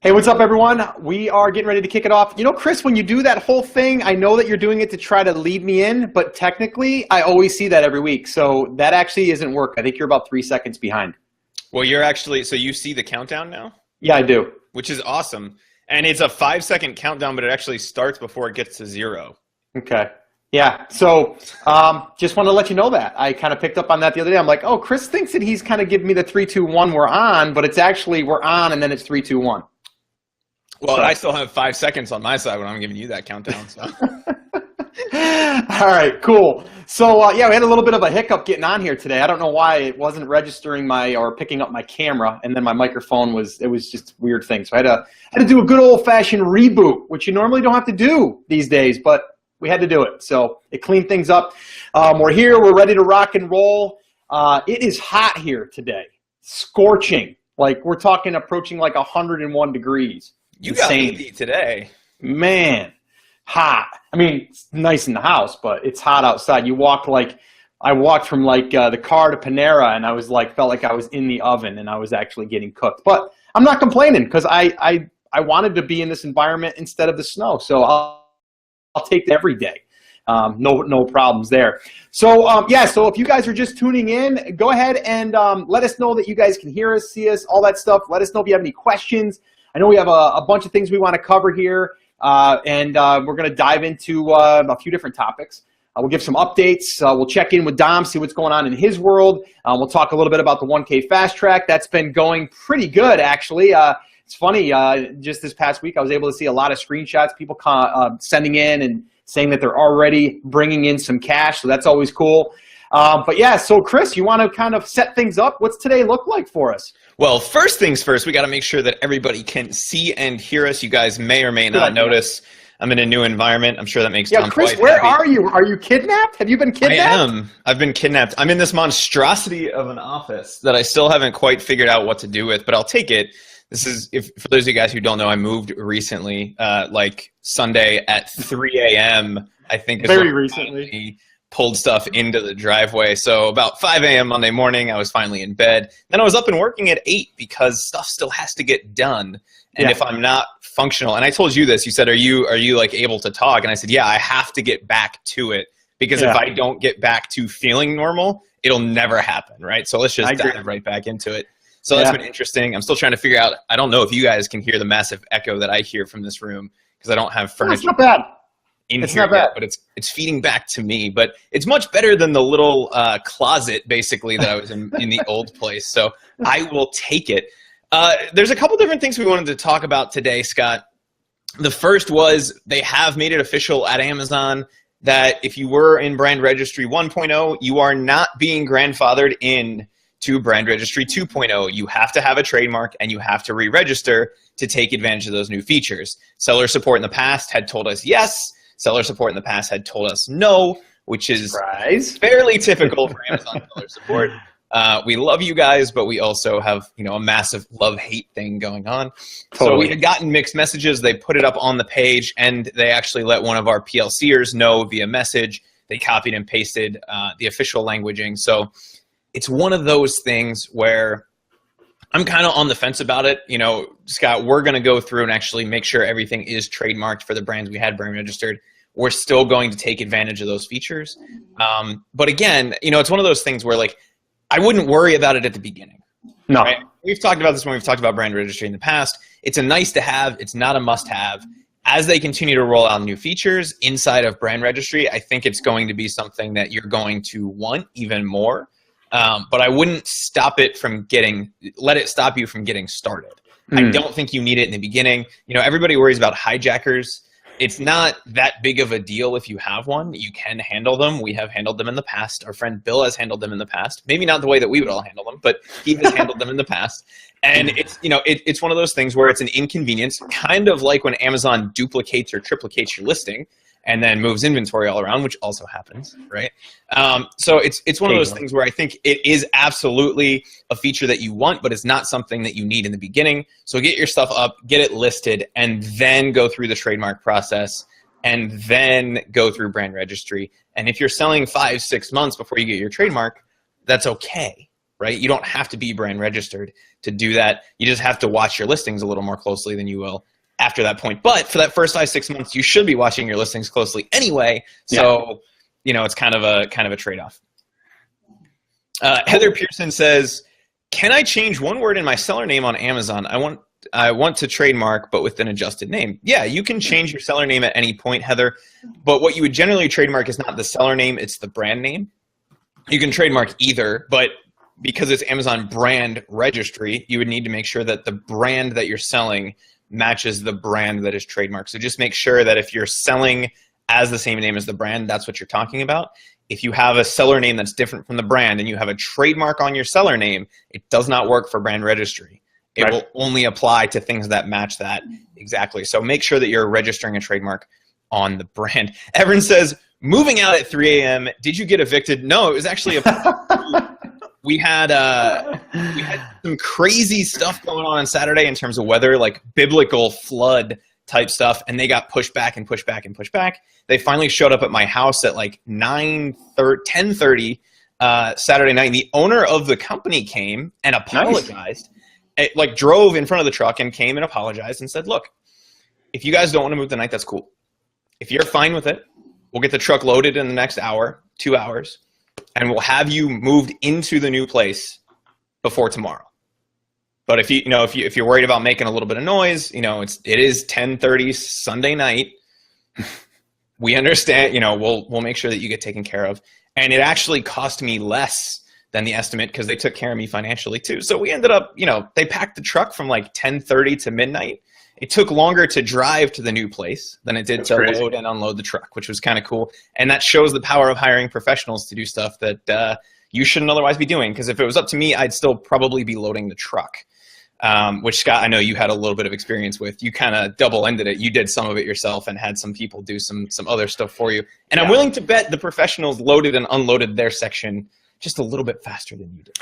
Hey, what's up, everyone? We are getting ready to kick it off. You know, Chris, when you do that whole thing, I know that you're doing it to try to lead me in, but technically, I always see that every week. So that actually isn't work. I think you're about 3 seconds behind. Well, you're actually, so you see the countdown now? Yeah, I do. Which is awesome. And it's a 5-second countdown, but it actually starts before it gets to 0. Okay. Yeah, so just want to let you know that. I kind of picked up on that the other day. I'm like, oh, Chris thinks that he's kind of giving me the 3, 2, 1, we're on, but it's actually we're on and then it's 3, 2, 1. Well, I still have 5 seconds on my side when I'm giving you that countdown. So. All right, cool. So yeah, we had a little bit of a hiccup getting on here today. I don't know why it wasn't registering or picking up my camera, and then my microphone it was just a weird thing. So I had to do a good old-fashioned reboot, which you normally don't have to do these days, but we had to do it. So it cleaned things up. We're here. We're ready to rock and roll. It is hot here today, scorching. Like we're talking approaching like 101 degrees. You got 80 today. Man, hot. I mean, it's nice in the house, but it's hot outside. I walked from like the car to Panera, and I was like, felt like I was in the oven, and I was actually getting cooked. But I'm not complaining because I wanted to be in this environment instead of the snow. So I'll take it every day. No problems there. So yeah, so if you guys are just tuning in, go ahead and let us know that you guys can hear us, see us, all that stuff. Let us know if you have any questions. I know we have a bunch of things we want to cover here, and we're going to dive into a few different topics. We'll give some updates. We'll check in with Dom, see what's going on in his world. We'll talk a little bit about the 1K Fast Track. That's been going pretty good, actually. It's funny, just this past week, I was able to see a lot of screenshots, people sending in and saying that they're already bringing in some cash, so that's always cool. But yeah, so Chris, you want to kind of set things up? What's today look like for us? Well, first things first, we got to make sure that everybody can see and hear us. You guys may or may not notice I'm in a new environment. I'm sure that makes Tom Chris, quite where happy. are you? Are you kidnapped? Have you been kidnapped? I am. I've been kidnapped. I'm in this monstrosity of an office that I still haven't quite figured out what to do with, but I'll take it. This is, for those of you guys who don't know, I moved recently, like Sunday at 3 a.m. I think is very recently. Pulled stuff into the driveway. So about 5 a.m. Monday morning, I was finally in bed. Then I was up and working at 8 because stuff still has to get done. And if I'm not functional, and I told you this, you said, are you like able to talk? And I said, yeah, I have to get back to it because if I don't get back to feeling normal, it'll never happen, right? So let's just dive right back into it. So that's been interesting. I'm still trying to figure out, I don't know if you guys can hear the massive echo that I hear from this room because I don't have furniture. It's not bad. It's not bad, but it's feeding back to me. But it's much better than the little closet, basically, that I was in the old place. So I will take it. There's a couple different things we wanted to talk about today, Scott. The first was they have made it official at Amazon that if you were in Brand Registry 1.0, you are not being grandfathered in to Brand Registry 2.0. You have to have a trademark and you have to re-register to take advantage of those new features. Seller support in the past had told us yes. Seller support in the past had told us no, which is fairly typical for Amazon seller support. We love you guys, but we also have a massive love-hate thing going on. Totally. So we had gotten mixed messages. They put it up on the page, and they actually let one of our PLCers know via message. They copied and pasted the official languaging. So it's one of those things where I'm kind of on the fence about it. Scott, we're going to go through and actually make sure everything is trademarked for the brands we had brand registered. We're still going to take advantage of those features. But again, it's one of those things where I wouldn't worry about it at the beginning. No. Right? We've talked about this when we've talked about brand registry in the past. It's a nice to have. It's not a must have. As they continue to roll out new features inside of brand registry, I think it's going to be something that you're going to want even more. But I wouldn't let it stop you from getting started. I don't think you need it in the beginning. Everybody worries about hijackers. It's not that big of a deal if you have one. You can handle them. We have handled them in the past. Our friend Bill has handled them in the past. Maybe not the way that we would all handle them, but he has handled them in the past. And it's one of those things where it's an inconvenience, kind of like when Amazon duplicates or triplicates your listing and then moves inventory all around, which also happens, right? So it's one of those things where I think it is absolutely a feature that you want, but it's not something that you need in the beginning. So get your stuff up, get it listed, and then go through the trademark process, and then go through brand registry. And if you're selling 5-6 months before you get your trademark, that's okay. right? You don't have to be brand registered to do that. You just have to watch your listings a little more closely than you will after that point. But for that first 5-6 months, you should be watching your listings closely anyway. So, you know, it's kind of a trade-off. Heather Pearson says, can I change one word in my seller name on Amazon? I want to trademark, but with an adjusted name. Yeah, you can change your seller name at any point, Heather. But what you would generally trademark is not the seller name, it's the brand name. You can trademark either, but because it's Amazon brand registry, you would need to make sure that the brand that you're selling matches the brand that is trademarked. So just make sure that if you're selling as the same name as the brand, that's what you're talking about. If you have a seller name that's different from the brand and you have a trademark on your seller name, it does not work for brand registry. It will only apply to things that match that exactly. So make sure that you're registering a trademark on the brand. Everyone says, moving out at 3 a.m., did you get evicted? No, it was actually we had some crazy stuff going on Saturday in terms of weather, like biblical flood type stuff, and they got pushed back and pushed back and pushed back. They finally showed up at my house at like 10:30 Saturday night. And the owner of the company came and apologized. It, like, drove in front of the truck and came and apologized and said, look, if you guys don't want to move tonight, that's cool. If you're fine with it, we'll get the truck loaded in the next hour, 2 hours, and we'll have you moved into the new place before tomorrow. But if if you're worried about making a little bit of noise, it is 10:30 Sunday night. We understand, we'll make sure that you get taken care of. And it actually cost me less than the estimate because they took care of me financially too. So we ended up, they packed the truck from like 10:30 to midnight. It took longer to drive to the new place than it did to load and unload the truck, which was kind of cool. And that shows the power of hiring professionals to do stuff that you shouldn't otherwise be doing. Because if it was up to me, I'd still probably be loading the truck. Which, Scott, I know you had a little bit of experience with. You kind of double-ended it. You did some of it yourself and had some people do some other stuff for you. And I'm willing to bet the professionals loaded and unloaded their section just a little bit faster than you did.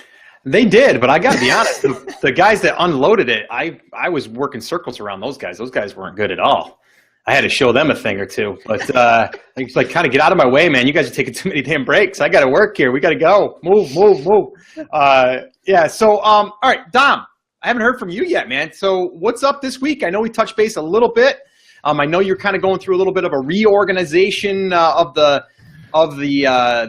They did, but I got to be honest, the guys that unloaded it, I was working circles around those guys. Those guys weren't good at all. I had to show them a thing or two. But I was like, kind of get out of my way, man. You guys are taking too many damn breaks. I got to work here. We got to go. Move. So, all right, Dom. I haven't heard from you yet, man. So what's up this week? I know we touched base a little bit. I know you're kind of going through a little bit of a reorganization of the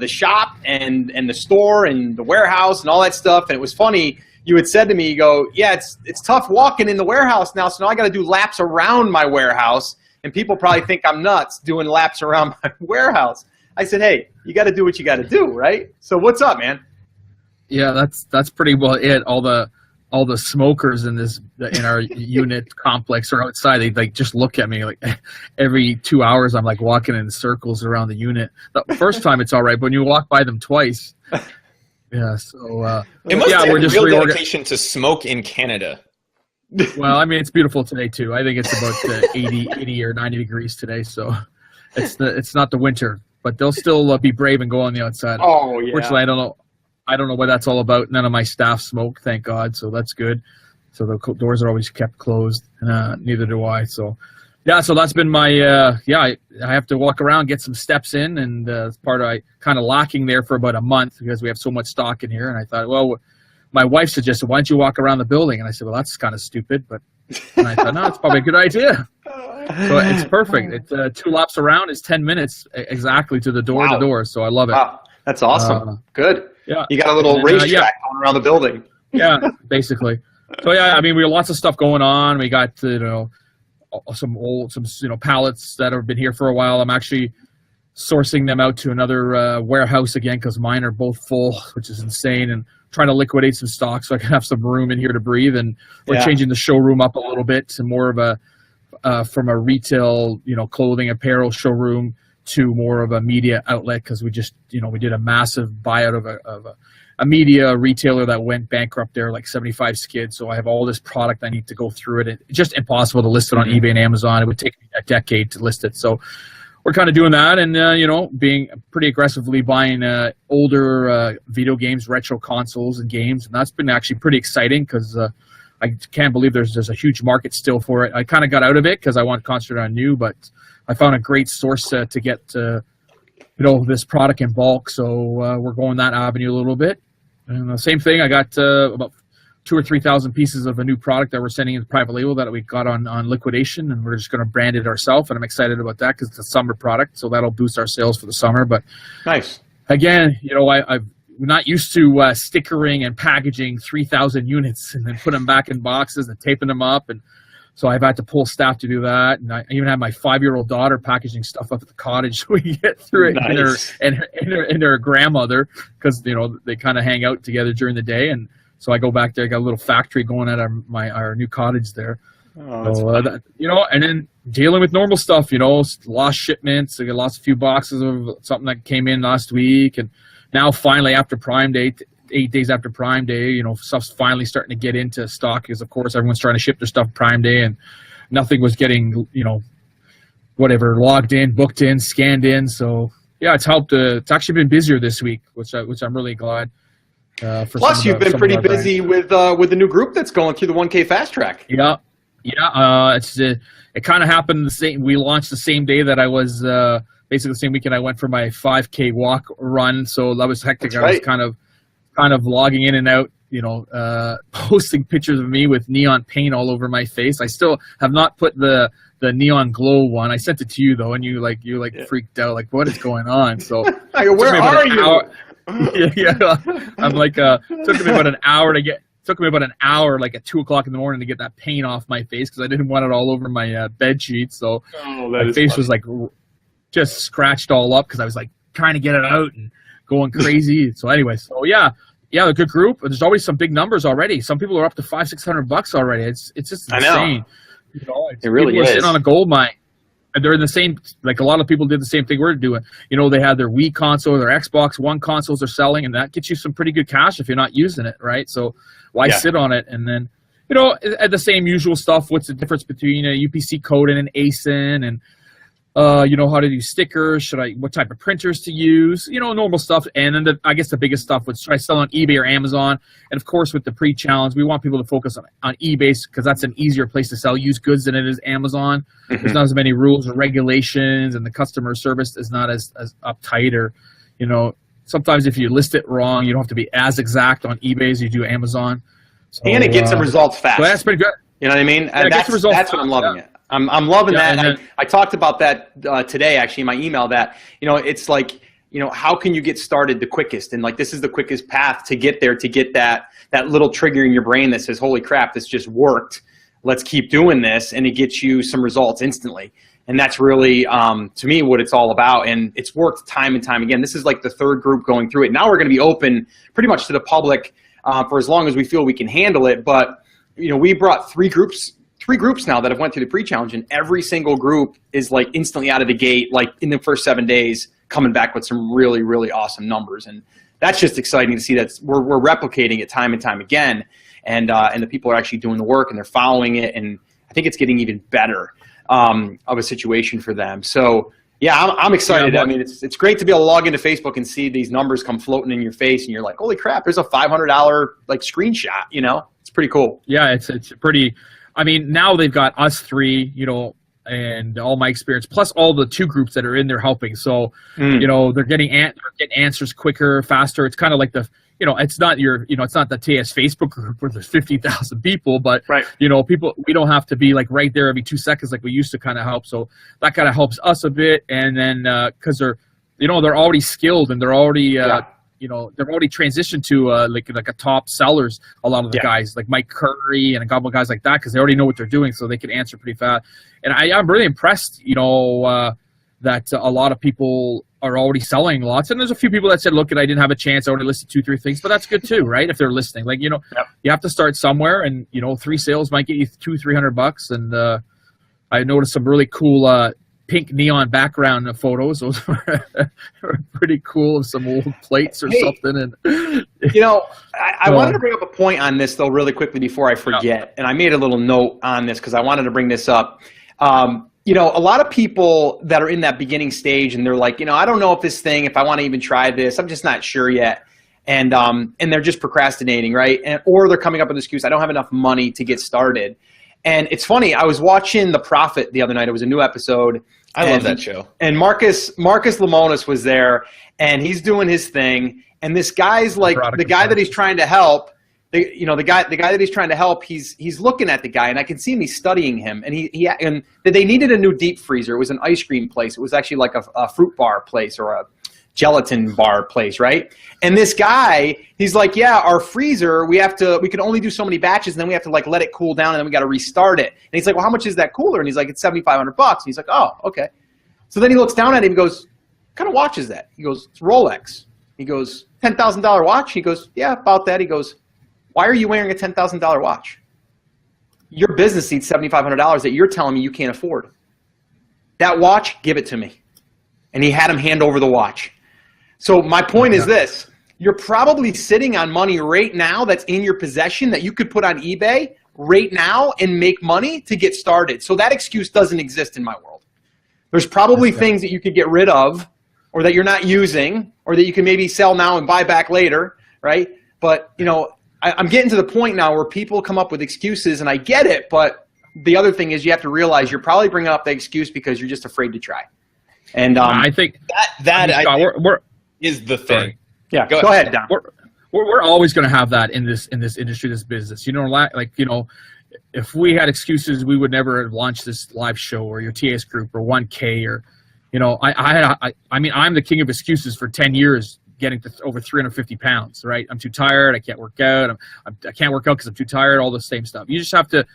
shop and the store and the warehouse and all that stuff. And it was funny. You had said to me, you go, yeah, it's tough walking in the warehouse now. So now I got to do laps around my warehouse. And people probably think I'm nuts doing laps around my warehouse. I said, hey, you got to do what you got to do, right? So what's up, man? Yeah, that's pretty well it. All the smokers in our unit complex are outside. They like just look at me like every 2 hours. I'm like walking in circles around the unit. The first time it's all right, but when you walk by them twice, yeah. So it must have a real dedication to smoke in Canada. Well, I mean, it's beautiful today too. I think it's about 80 or 90 degrees today, so it's not the winter, but they'll still be brave and go on the outside. Oh yeah. Fortunately, I don't know what that's all about. None of my staff smoke, thank God, so that's good. So the doors are always kept closed. Neither do I. So, yeah, so that's been my, I have to walk around, get some steps in, and it's part of kind of locking there for about a month because we have so much stock in here. And I thought, well, my wife suggested, why don't you walk around the building? And I said, well, that's kind of stupid. And I thought, no, it's probably a good idea. So it's perfect. It's 2 laps around is 10 minutes exactly to the door to door. So I love it. Wow, that's awesome. Good. Yeah, you got a little racetrack going around the building. Yeah, basically. So yeah, I mean, we have lots of stuff going on. We got some pallets that have been here for a while. I'm actually sourcing them out to another warehouse again because mine are both full, which is insane, and trying to liquidate some stock so I can have some room in here to breathe. And we're changing the showroom up a little bit to more of a from a retail, clothing, apparel showroom to more of a media outlet because we just, we did a massive buyout of a media retailer that went bankrupt there, like 75 skids. So I have all this product. I need to go through it. It's just impossible to list it on eBay and Amazon. It would take me a decade to list it. So we're kind of doing that and, being pretty aggressively buying older video games, retro consoles and games. And that's been actually pretty exciting because I can't believe there's a huge market still for it. I kind of got out of it because I want to concentrate on new, but I found a great source to get this product in bulk. So we're going that avenue a little bit. And the same thing, I got about 2,000 or 3,000 pieces of a new product that we're sending in private label that we got on liquidation, and we're just going to brand it ourselves. And I'm excited about that because it's a summer product, so that'll boost our sales for the summer. But nice. Again, I'm not used to stickering and packaging 3,000 units and then putting them back in boxes and taping them up, and so I've had to pull staff to do that. And I even have my 5-year-old daughter packaging stuff up at the cottage so we can get through it. Nice. and her grandmother, because they kind of hang out together during the day. And so I go back there. I got a little factory going at our new cottage there. Oh, so, and then dealing with normal stuff, lost shipments. I got lost a few boxes of something that came in last week, and now finally after Prime Day, 8 days after Prime Day, stuff's finally starting to get into stock because, of course, everyone's trying to ship their stuff Prime Day, and nothing was getting, logged in, booked in, scanned in. So yeah, it's helped. It's actually been busier this week, which I'm really glad. Plus, you've been pretty busy with the new group that's going through the 1K Fast Track. Yeah. It kind of happened we launched the same day that I was basically the same weekend I went for my 5K walk run. So that was hectic. That's right. I was kind of logging in and out, posting pictures of me with neon paint all over my face. I still have not put the neon glow one. I sent it to you though, and you freaked out, like, what is going on? So where are you? Yeah. I'm like, took me about an hour, like at 2 o'clock in the morning, to get that paint off my face because I didn't want it all over my bed sheets. So my face was like just scratched all up because I was like trying to get it out and going crazy. So anyway, a good group. There's always some big numbers already. Some people are up to $500-600 already. It's just insane. It really is. Sitting on a gold mine. And they're in the same, like a lot of people did the same thing we're doing. They had their Wii console, their Xbox One consoles are selling, and that gets you some pretty good cash if you're not using it, right? So why sit on it? And then, at the same usual stuff, what's the difference between a UPC code and an ASIN, and how to do stickers, what type of printers to use, normal stuff. And then I guess the biggest stuff was, should I sell on eBay or Amazon? And of course, with the pre-challenge, we want people to focus on eBay because that's an easier place to sell used goods than it is Amazon. Mm-hmm. There's not as many rules or regulations, and the customer service is not as uptight, or, sometimes if you list it wrong, you don't have to be as exact on eBay as you do Amazon. So, and it gets the results fast. So that's pretty good. You know what I mean? Yeah, that's what I'm loving it. I'm loving that. I talked about that today, actually, in my email, that, it's like, how can you get started the quickest? And like, this is the quickest path to get there, to get that little trigger in your brain that says, holy crap, this just worked. Let's keep doing this. And it gets you some results instantly. And that's really, to me, what it's all about. And it's worked time and time again. This is like the third group going through it. Now we're going to be open pretty much to the public for as long as we feel we can handle it. But, we brought three groups now that have went through the pre-challenge, and every single group is like instantly out of the gate, like in the first 7 days, coming back with some really, really awesome numbers. And that's just exciting to see that we're replicating it time and time again. And the people are actually doing the work, and they're following it. And I think it's getting even better of a situation for them. So yeah, I'm excited. I mean, it's great to be able to log into Facebook and see these numbers come floating in your face, and you're like, holy crap, there's a $500 like screenshot, It's pretty cool. Yeah, it's pretty. I mean, now they've got us three, and all my experience, plus all the 2 groups that are in there helping. So, they're getting answers quicker, faster. It's kind of like it's not it's not the TAS Facebook group where there's 50,000 people, but right. People, we don't have to be like right there every 2 seconds like we used to kind of help. So that kind of helps us a bit. And then because they're already skilled, and they're already they're already transitioned to like a top sellers, a lot of the guys like Mike Curry and a couple of guys like that, because they already know what they're doing, so they can answer pretty fast. And I'm really impressed, that a lot of people are already selling lots. And there's a few people that said, look, I didn't have a chance. I already listed 2-3 things, but that's good too, right? If they're listening, like, you have to start somewhere, and 3 sales might get you $200-300. And I noticed some really cool pink neon background photos. Those were pretty cool, of some old plates or something. And I wanted to bring up a point on this though really quickly before I forget. And I made a little note on this because I wanted to bring this up. A lot of people that are in that beginning stage, and they're like, I don't know if I want to even try this, I'm just not sure yet. And they're just procrastinating, right? Or they're coming up with an excuse, I don't have enough money to get started. And it's funny, I was watching The Prophet the other night. It was a new episode. I love that show. And Marcus Lemonis was there, and he's doing his thing. And this guy's like, the guy that he's trying to help, the guy that he's trying to help, he's looking at the guy, and I can see him, he's studying him, and and they needed a new deep freezer. It was an ice cream place. It was actually like a fruit bar place or a gelatin bar place, right? And this guy, he's like, yeah, our freezer, we can only do so many batches, and then we have to like let it cool down, and then we got to restart it. And he's like, well, how much is that cooler? And he's like, it's $7,500. And he's like, oh, okay. So then he looks down at him and goes, what kind of watch is that? He goes, it's Rolex. He goes, $10,000 watch? He goes, yeah, about that. He goes, why are you wearing a $10,000 watch? Your business needs $7,500 that you're telling me you can't afford. That watch, give it to me. And he had him hand over the watch. So my point is this. You're probably sitting on money right now that's in your possession that you could put on eBay right now and make money to get started. So that excuse doesn't exist in my world. There's probably things that you could get rid of or that you're not using or that you can maybe sell now and buy back later, right? But, you know, I'm getting to the point now where people come up with excuses, and I get it, but the other thing is you have to realize you're probably bringing up the excuse because you're just afraid to try. And I think that is the thing. Yeah, go ahead, Don. We're always going to have that in this industry, this business. You know, like, you know, if we had excuses, we would never launch this live show or your TAS group or 1K or, you know, I mean, I'm the king of excuses for 10 years. Getting to over 350 pounds, right? I'm too tired. I can't work out. I can't work out because I'm too tired. All the same stuff. You just have to,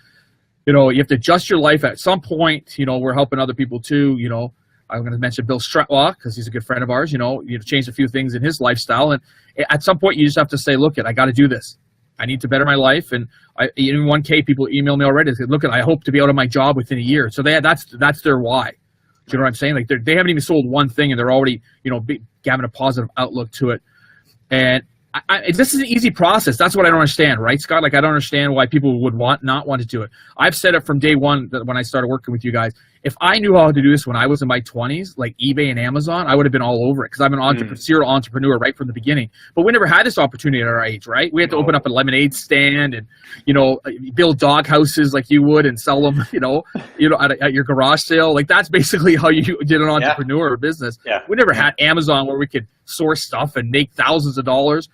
you know, you have to adjust your life at some point. You know, we're helping other people too. You know, I'm going to mention Bill Stratlaw because he's a good friend of ours. You know, you've changed a few things in his lifestyle, and at some point you just have to say, look, I got to do this. I need to better my life. And in 1K, people email me already. They say, look, I hope to be out of my job within a year. So that's their why. Do you know what I'm saying? Like they haven't even sold one thing, and they're already, you know, having a positive outlook to it. And this is an easy process. That's what I don't understand, right, Scott? Like I don't understand why people would not want to do it. I've said it from day one that when I started working with you guys. If I knew how to do this when I was in my 20s, like eBay and Amazon, I would have been all over it because I'm an serial entrepreneur right from the beginning. But we never had this opportunity at our age, right? We had to open up a lemonade stand and, you know, build dog houses like you would and sell them, you know, at your garage sale. Like that's basically how you did an entrepreneur business. Yeah. We never had Amazon where we could source stuff and make thousands of dollars.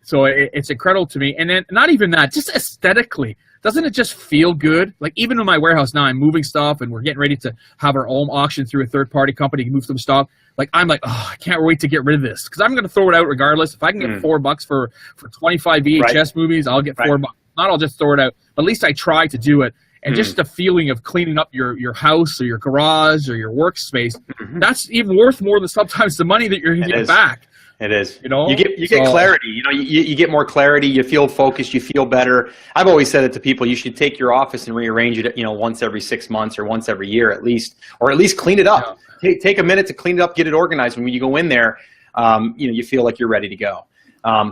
So it's incredible to me. And then not even that, just aesthetically. Doesn't it just feel good? Like even in my warehouse now, I'm moving stuff and we're getting ready to have our own auction through a third-party company to move some stuff. Like I'm like, oh, I can't wait to get rid of this because I'm going to throw it out regardless. If I can get $4 for 25 VHS movies, I'll get $4. Not I'll just throw it out. At least I try to do it. And just the feeling of cleaning up your house or your garage or your workspace, that's even worth more than sometimes the money that you're going to get back. It is. You know, you get clarity. You know, you get more clarity. You feel focused. You feel better. I've always said it to people. You should take your office and rearrange it. You know, once every 6 months or once every year at least, or at least clean it up. Yeah. Take a minute to clean it up, get it organized. When you go in there, you know, you feel like you're ready to go.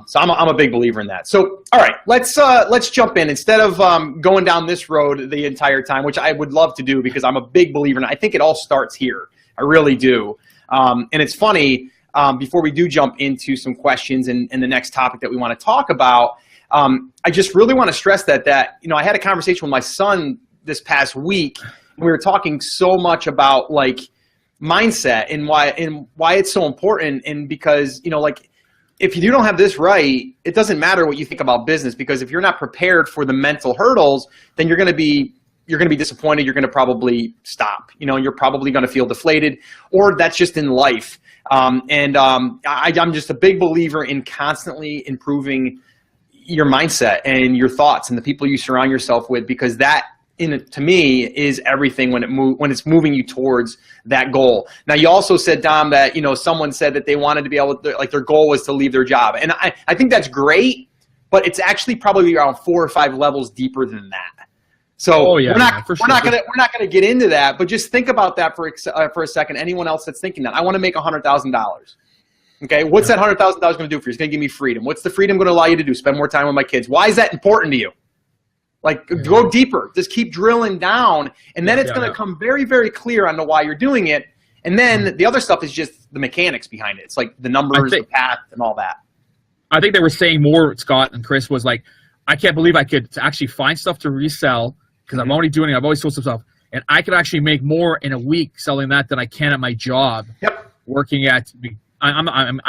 So I'm a big believer in that. So all right, let's jump in instead of going down this road the entire time, which I would love to do because I'm a big believer, and I think it all starts here. I really do. And it's funny. Before we do jump into some questions and the next topic that we want to talk about, I just really want to stress that you know, I had a conversation with my son this past week, and we were talking so much about like mindset and why it's so important. And because, you know, like if you don't have this right, it doesn't matter what you think about business, because if you're not prepared for the mental hurdles, then you're going to be disappointed. You're going to probably stop, you know, and you're probably going to feel deflated, or that's just in life. I'm just a big believer in constantly improving your mindset and your thoughts and the people you surround yourself with, because that, to me, is everything when it's moving you towards that goal. Now, you also said, Dom, that, you know, someone said that they wanted to be able to, like, their goal was to leave their job. And I think that's great, but it's actually probably around 4 or 5 levels deeper than that. So we're not gonna get into that, but just think about that for a second. Anyone else that's thinking that, I want to make $100,000. Okay, what's that $100,000 going to do for you? It's going to give me freedom. What's the freedom going to allow you to do? Spend more time with my kids. Why is that important to you? Like, go deeper. Just keep drilling down, and then it's going to come very, very clear on the why you're doing it. And then the other stuff is just the mechanics behind it. It's like the numbers, the path, and all that. I think they were saying more, Scott and Chris, was like, I can't believe I could actually find stuff to resell, because I'm already doing it. I've always sold some stuff. And I could actually make more in a week selling that than I can at my job. Working at I'm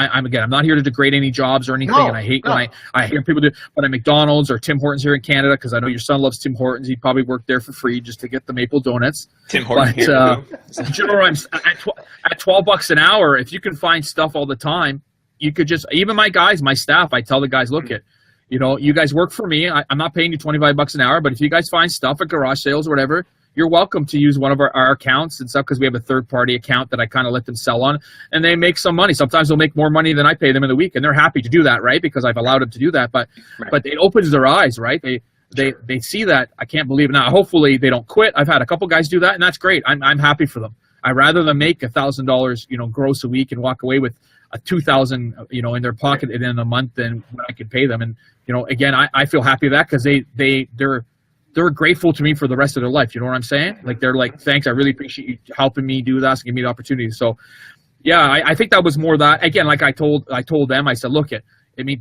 not here to degrade any jobs or anything, and I hate when I hear people do, but at McDonald's or Tim Hortons here in Canada, because I know your son loves Tim Hortons. He probably worked there for free just to get the maple donuts. Tim Hortons here. At $12 an hour, if you can find stuff all the time, you could just, even my guys, my staff, I tell the guys, look at, you guys work for me. I'm not paying you $25 an hour, but if you guys find stuff at garage sales or whatever, you're welcome to use one of our accounts and stuff, because we have a third-party account that I kind of let them sell on, and they make some money. Sometimes they'll make more money than I pay them in the week, and they're happy to do that, right? Because I've allowed them to do that. But it opens their eyes, right? They see that. I can't believe it. Now, hopefully they don't quit. I've had a couple guys do that, and that's great. I'm happy for them. I'd rather them make $1,000, gross a week and walk away with a $2,000, in their pocket at the end of the month than what I could pay them. And again, I feel happy with that, because they're grateful to me for the rest of their life. You know what I'm saying? Like, they're like, thanks, I really appreciate you helping me do this and give me the opportunity. So yeah, I think that was more that. Again, like I told them, I said, look,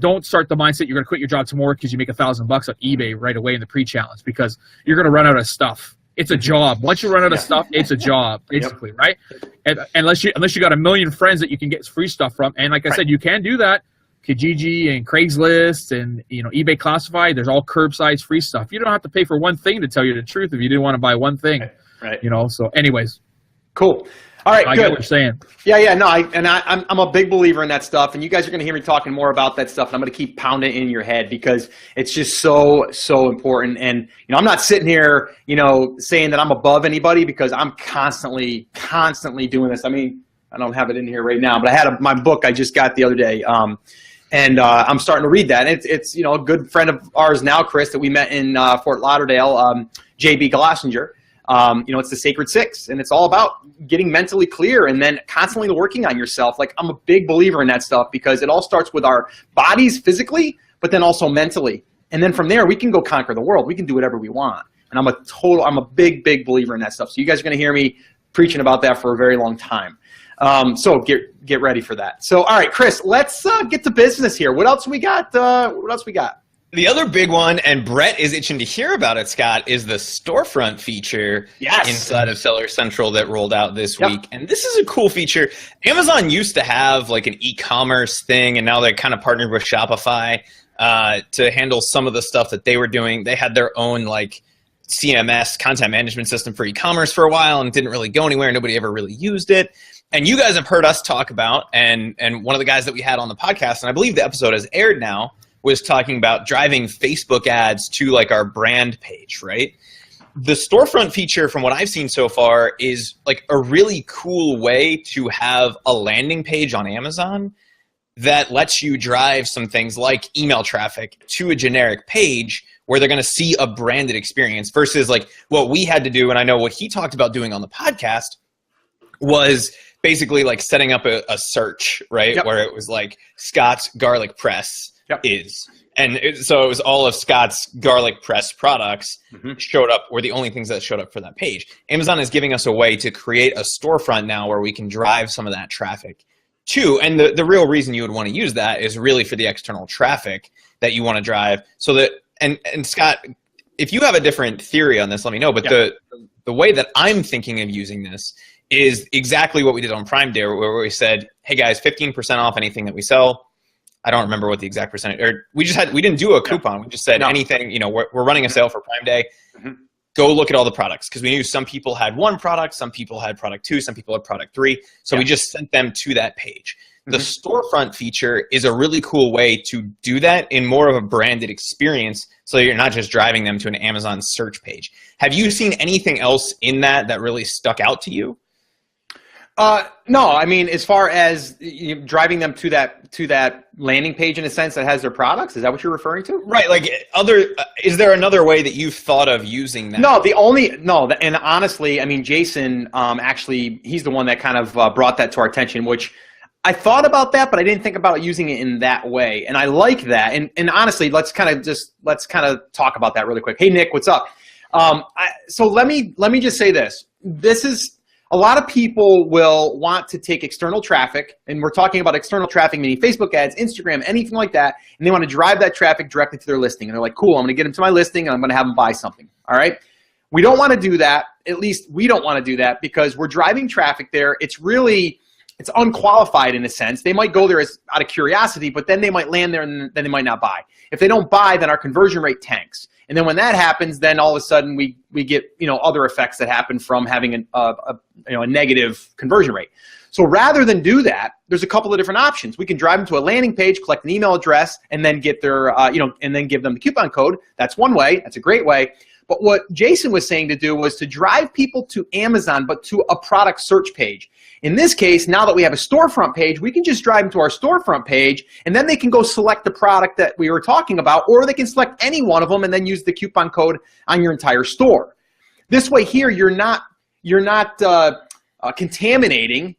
don't start the mindset you're going to quit your job tomorrow because you make $1,000 on eBay right away in the pre-challenge, because you're going to run out of stuff. It's a job. Once you run out of stuff, it's a job, basically, right? And unless you got a million friends that you can get free stuff from, and like I said, you can do that. Kijiji and Craigslist and eBay Classified, there's all curbside free stuff. You don't have to pay for one thing, to tell you the truth, if you didn't want to buy one thing. Right. So anyways. Cool. All right, I good. get what you're saying. Yeah, no, I'm a big believer in that stuff, and you guys are going to hear me talking more about that stuff, and I'm going to keep pounding it in your head, because it's just so important. And I'm not sitting here, saying that I'm above anybody, because I'm constantly doing this. I mean, I don't have it in here right now, but I had my book I just got the other day, and I'm starting to read that. And it's a good friend of ours now, Chris, that we met in Fort Lauderdale, JB Glossinger. It's the Sacred Six, and it's all about getting mentally clear and then constantly working on yourself. Like, I'm a big believer in that stuff, because it all starts with our bodies physically, but then also mentally. And then from there, we can go conquer the world. We can do whatever we want. And I'm a big believer in that stuff. So you guys are going to hear me preaching about that for a very long time. So get ready for that. So, all right, Chris, let's get to business here. What else we got? The other big one, and Brett is itching to hear about it, Scott, is the storefront feature inside of Seller Central that rolled out this week. And this is a cool feature. Amazon used to have like an e-commerce thing, and now they kind of partnered with Shopify to handle some of the stuff that they were doing. They had their own like CMS, content management system for e-commerce for a while, and it didn't really go anywhere. Nobody ever really used it. And you guys have heard us talk about, and one of the guys that we had on the podcast, and I believe the episode has aired now, was talking about driving Facebook ads to like our brand page, right? The storefront feature, from what I've seen so far, is like a really cool way to have a landing page on Amazon that lets you drive some things like email traffic to a generic page where they're going to see a branded experience, versus like what we had to do. And I know what he talked about doing on the podcast was basically like setting up a search, right? Where it was like Scott's garlic press is. And so it was all of Scott's garlic press products showed up, were the only things that showed up for that page. Amazon is giving us a way to create a storefront now where we can drive some of that traffic to. And the real reason you would want to use that is really for the external traffic that you want to drive. So that, and Scott, if you have a different theory on this, let me know. But the way that I'm thinking of using this is exactly what we did on Prime Day, where we said, hey guys, 15% off anything that we sell. I don't remember what the exact percentage, or we didn't do a coupon. We just said anything, we're running a sale for Prime Day. Go look at all the products, because we knew some people had one product, some people had product 2, some people had product 3. So we just sent them to that page. The storefront feature is a really cool way to do that in more of a branded experience, so you're not just driving them to an Amazon search page. Have you seen anything else in that really stuck out to you? No, I mean, as far as driving them to that landing page in a sense that has their products, is that what you're referring to? Right. Like is there another way that you've thought of using that? No, and honestly, I mean, Jason, actually, he's the one that kind of brought that to our attention, which I thought about that, but I didn't think about using it in that way. And I like that. And honestly, let's kind of talk about that really quick. Hey, Nick, what's up? So let me just say this. This is, a lot of people will want to take external traffic, and we're talking about external traffic, meaning Facebook ads, Instagram, anything like that, and they want to drive that traffic directly to their listing. And they're like, cool, I'm going to get them to my listing, and I'm going to have them buy something. All right? We don't want to do that. At least we don't want to do that, because we're driving traffic there. It's really it's unqualified in a sense. They might go there as out of curiosity, but then they might land there and then they might not buy. If they don't buy, then our conversion rate tanks. And then when that happens, then all of a sudden we get, you know, other effects that happen from having a negative conversion rate. So rather than do that, there's a couple of different options. We can drive them to a landing page, collect an email address, and then get their, and then give them the coupon code. That's one way. That's a great way. But what Jason was saying to do was to drive people to Amazon, but to a product search page. In this case, now that we have a storefront page, we can just drive them to our storefront page, and then they can go select the product that we were talking about, or they can select any one of them and then use the coupon code on your entire store. This way here, you're not contaminating.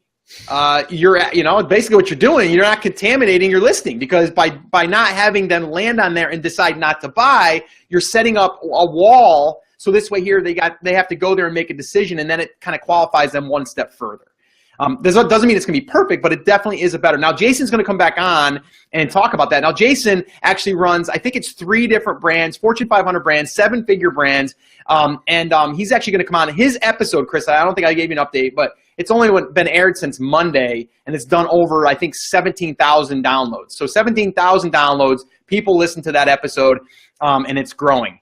Basically what you're doing, you're not contaminating your listing, because by not having them land on there and decide not to buy, you're setting up a wall. So this way here, they have to go there and make a decision, and then it kind of qualifies them one step further. This doesn't mean it's going to be perfect, but it definitely is a better. Now, Jason's going to come back on and talk about that. Now, Jason actually runs, I think it's 3 different brands, Fortune 500 brands, 7-figure brands, and he's actually going to come on his episode, Chris. I don't think I gave you an update, but it's only been aired since Monday, and it's done over, I think, 17,000 downloads. So 17,000 downloads, people listen to that episode, and it's growing.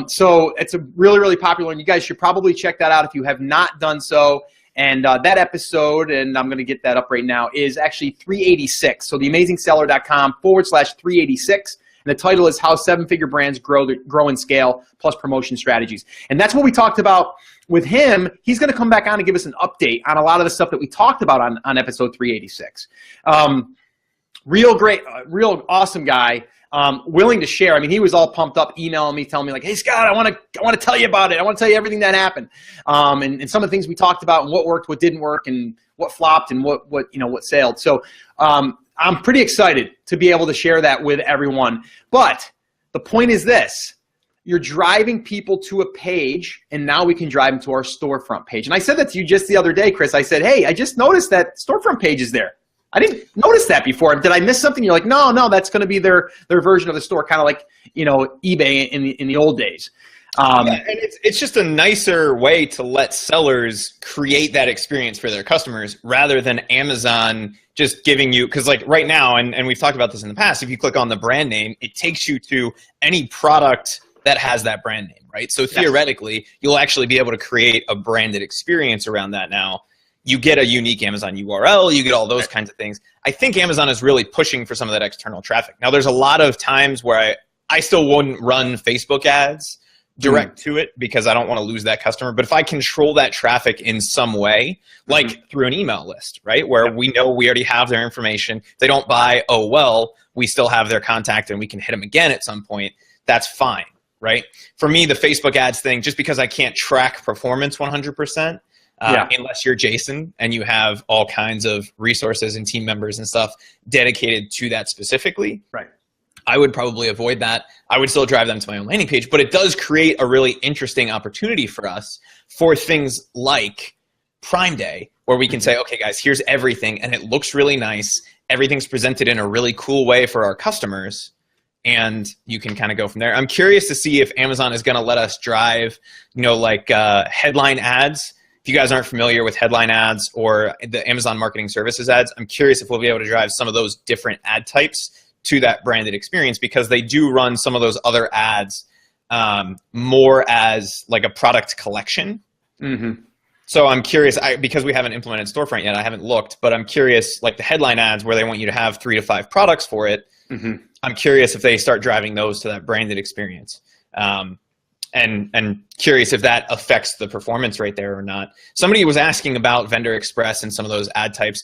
So it's a really, really popular, and you guys should probably check that out if you have not done so. And that episode, and I'm going to get that up right now, is actually 386. So theamazingseller.com/386. And the title is How 7-Figure Brands Grow and Scale, plus Promotion Strategies. And that's what we talked about with him. He's going to come back on and give us an update on a lot of the stuff that we talked about on episode 386. Real great, real awesome guy. Willing to share. I mean, he was all pumped up, emailing me, telling me like, "Hey Scott, I want to tell you about it. I want to tell you everything that happened, and some of the things we talked about, and what worked, what didn't work, and what flopped, and what sailed." So I'm pretty excited to be able to share that with everyone. But the point is this: you're driving people to a page, and now we can drive them to our storefront page. And I said that to you just the other day, Chris. I said, "Hey, I just noticed that storefront page is there. I didn't notice that before. Did I miss something?" You're like, no, that's going to be their version of the store, kind of like eBay in the old days. And it's just a nicer way to let sellers create that experience for their customers, rather than Amazon just giving you, because like right now, and we've talked about this in the past, if you click on the brand name, it takes you to any product that has that brand name, right? So theoretically, you'll actually be able to create a branded experience around that now. You get a unique Amazon URL, you get all those kinds of things. I think Amazon is really pushing for some of that external traffic. Now, there's a lot of times where I still wouldn't run Facebook ads direct to it, because I don't want to lose that customer. But if I control that traffic in some way, like through an email list, right, where we know we already have their information, if they don't buy, oh well, we still have their contact and we can hit them again at some point, that's fine, right? For me, the Facebook ads thing, just because I can't track performance 100%, unless you're Jason and you have all kinds of resources and team members and stuff dedicated to that specifically, right, I would probably avoid that. I would still drive them to my own landing page, but it does create a really interesting opportunity for us for things like Prime Day, where we can say, okay, guys, here's everything, and it looks really nice. Everything's presented in a really cool way for our customers, and you can kind of go from there. I'm curious to see if Amazon is going to let us drive, headline ads. If you guys aren't familiar with headline ads or the Amazon Marketing Services ads, I'm curious if we'll be able to drive some of those different ad types to that branded experience, because they do run some of those other ads more as like a product collection. So I'm curious, because we haven't implemented storefront yet, I haven't looked, but I'm curious, like the headline ads where they want you to have 3 to 5 products for it, I'm curious if they start driving those to that branded experience. And curious if that affects the performance rate there or not. Somebody was asking about Vendor Express and some of those ad types.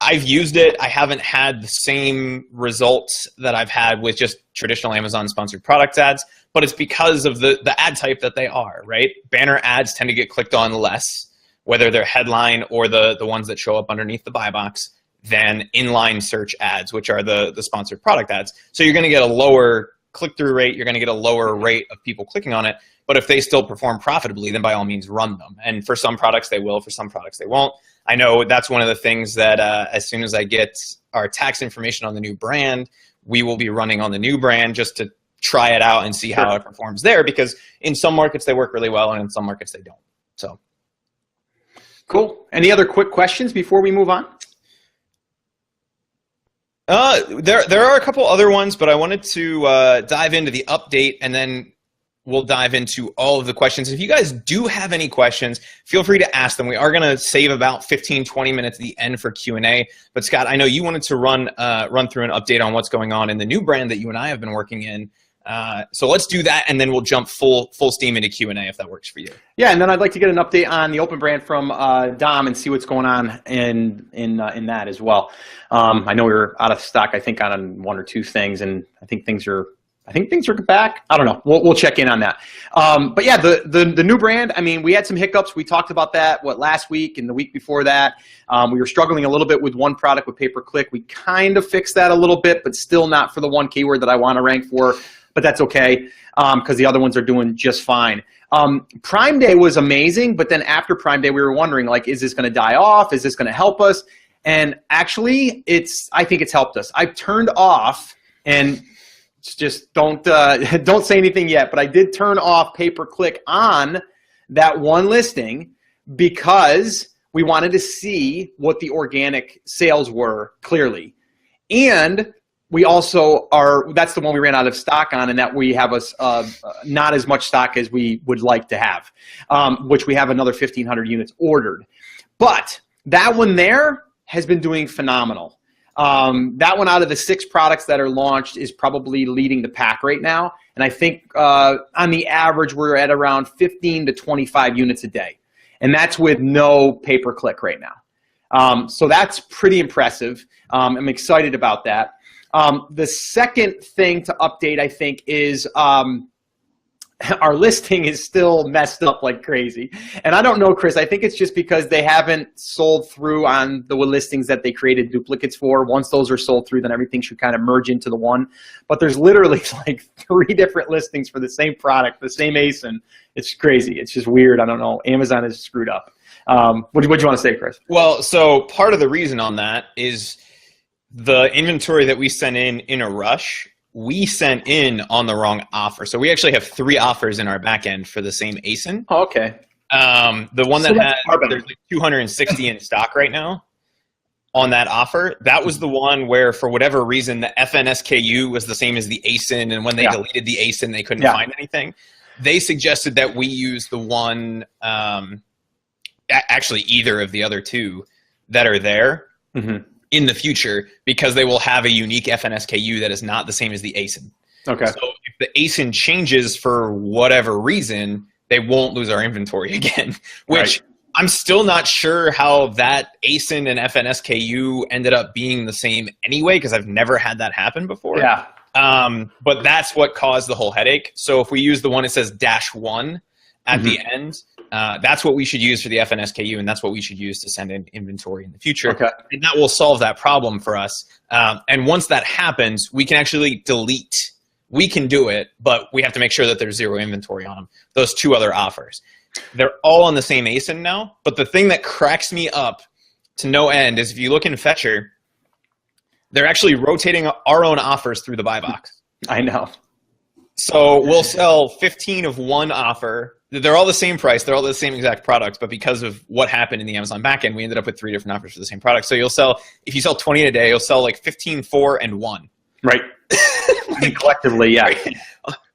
I've used it. I haven't had the same results that I've had with just traditional Amazon sponsored product ads, but it's because of the ad type that they are, right? Banner ads tend to get clicked on less, whether they're headline or the ones that show up underneath the buy box, than inline search ads, which are the sponsored product ads. So you're going to get a lower click-through rate, you're going to get a lower rate of people clicking on it, but if they still perform profitably, then by all means run them. And for some products they will, for some products they won't. I know that's one of the things that as soon as I get our tax information on the new brand, we will be running on the new brand just to try it out and see how it performs there, because in some markets they work really well and in some markets they don't. So cool. Any other quick questions before we move on? There are a couple other ones, but I wanted to dive into the update, and then we'll dive into all of the questions. If you guys do have any questions, feel free to ask them. We are going to save about 15-20 minutes at the end for Q&A. But Scott, I know you wanted to run through an update on what's going on in the new brand that you and I have been working in. So let's do that, and then we'll jump full steam into Q&A if that works for you. Yeah, and then I'd like to get an update on the open brand from Dom and see what's going on in that as well. I know we were out of stock, I think, on one or two things, and I think things are back. I don't know. We'll check in on that. But yeah, the new brand. I mean, we had some hiccups. We talked about that last week and the week before that. We were struggling a little bit with one product with pay-per-click. We kind of fixed that a little bit, but still not for the one keyword that I want to rank for. But that's okay because the other ones are doing just fine. Prime Day was amazing, but then after Prime Day, we were wondering, like, is this going to die off? Is this going to help us? And actually, I think it's helped us. I've turned off, and just don't say anything yet, but I did turn off pay-per-click on that one listing because we wanted to see what the organic sales were clearly. And we also that's the one we ran out of stock on, and that we have not as much stock as we would like to have, which we have another 1,500 units ordered. But that one there has been doing phenomenal. That one out of the 6 products that are launched is probably leading the pack right now. And I think on the average, we're at around 15 to 25 units a day. And that's with no pay-per-click right now. So that's pretty impressive. I'm excited about that. The second thing to update, I think, is our listing is still messed up like crazy. And I don't know, Chris, I think it's just because they haven't sold through on the listings that they created duplicates for. Once those are sold through, then everything should kind of merge into the one. But there's literally like 3 different listings for the same product, the same ASIN. It's crazy. It's just weird. I don't know. Amazon is screwed up. What do you want to say, Chris? Well, so part of the reason on that is the inventory that we sent in a rush, we sent in on the wrong offer. So we actually have 3 offers in our back end for the same ASIN. Oh, okay. The one that there's like 260 in stock right now on that offer. That was the one where, for whatever reason, the FNSKU was the same as the ASIN, and when they deleted the ASIN, they couldn't find anything. They suggested that we use the one, actually either of the other 2 that are there. Mm-hmm. In the future, because they will have a unique FNSKU that is not the same as the ASIN. Okay. So if the ASIN changes for whatever reason, they won't lose our inventory again, which I'm still not sure how that ASIN and FNSKU ended up being the same anyway, because I've never had that happen before. Yeah. But that's what caused the whole headache. So if we use the one that says -1 at the end, that's what we should use for the FNSKU, and that's what we should use to send in inventory in the future. Okay. And that will solve that problem for us. And once that happens, we can actually delete. We can do it, but we have to make sure that there's 0 inventory on them. Those 2 other offers. They're all on the same ASIN now, but the thing that cracks me up to no end is if you look in Fetcher, they're actually rotating our own offers through the buy box. I know. So we'll sell 15 of one offer. They're all the same price. They're all the same exact products, but because of what happened in the Amazon backend, we ended up with 3 different offers for the same product. So you'll sell, if you sell 20 in a day, you'll sell like 15, 4, and 1. Right. Like, collectively, yeah.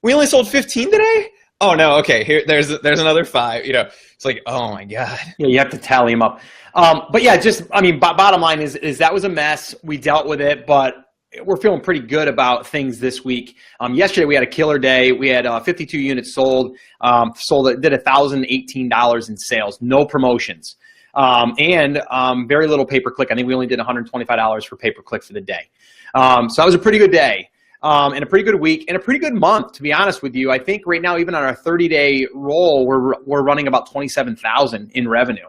We only sold 15 today? Oh no, okay. Here, there's another 5. You know, it's like, oh my god. Yeah, you have to tally them up. But yeah, just I mean, bottom line is that was a mess. We dealt with it, but we're feeling pretty good about things this week. Yesterday we had a killer day. We had 52 units sold. Did $1,018 in sales, no promotions, and very little pay-per-click. I think we only did $125 for pay-per-click for the day. So that was a pretty good day, and a pretty good week, and a pretty good month, to be honest with you. I think right now, even on our 30-day roll, we're running about $27,000 in revenue,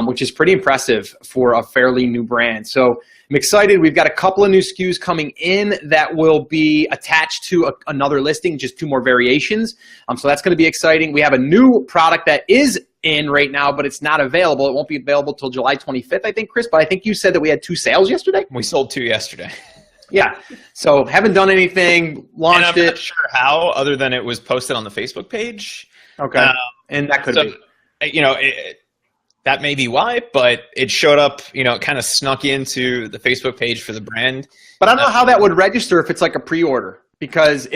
which is pretty impressive for a fairly new brand. So I'm excited. We've got a couple of new SKUs coming in that will be attached to another listing, just 2 more variations. So that's going to be exciting. We have a new product that is in right now, but it's not available. It won't be available till July 25th, I think, Chris. But I think you said that we had 2 sales yesterday? We sold 2 yesterday. Yeah. So haven't done anything, launched I'm not sure how, other than it was posted on the Facebook page. Okay. And that could be. You know, that may be why, but it showed up, you know, it kind of snuck into the Facebook page for the brand. But I don't know how that would register if it's like a pre-order, because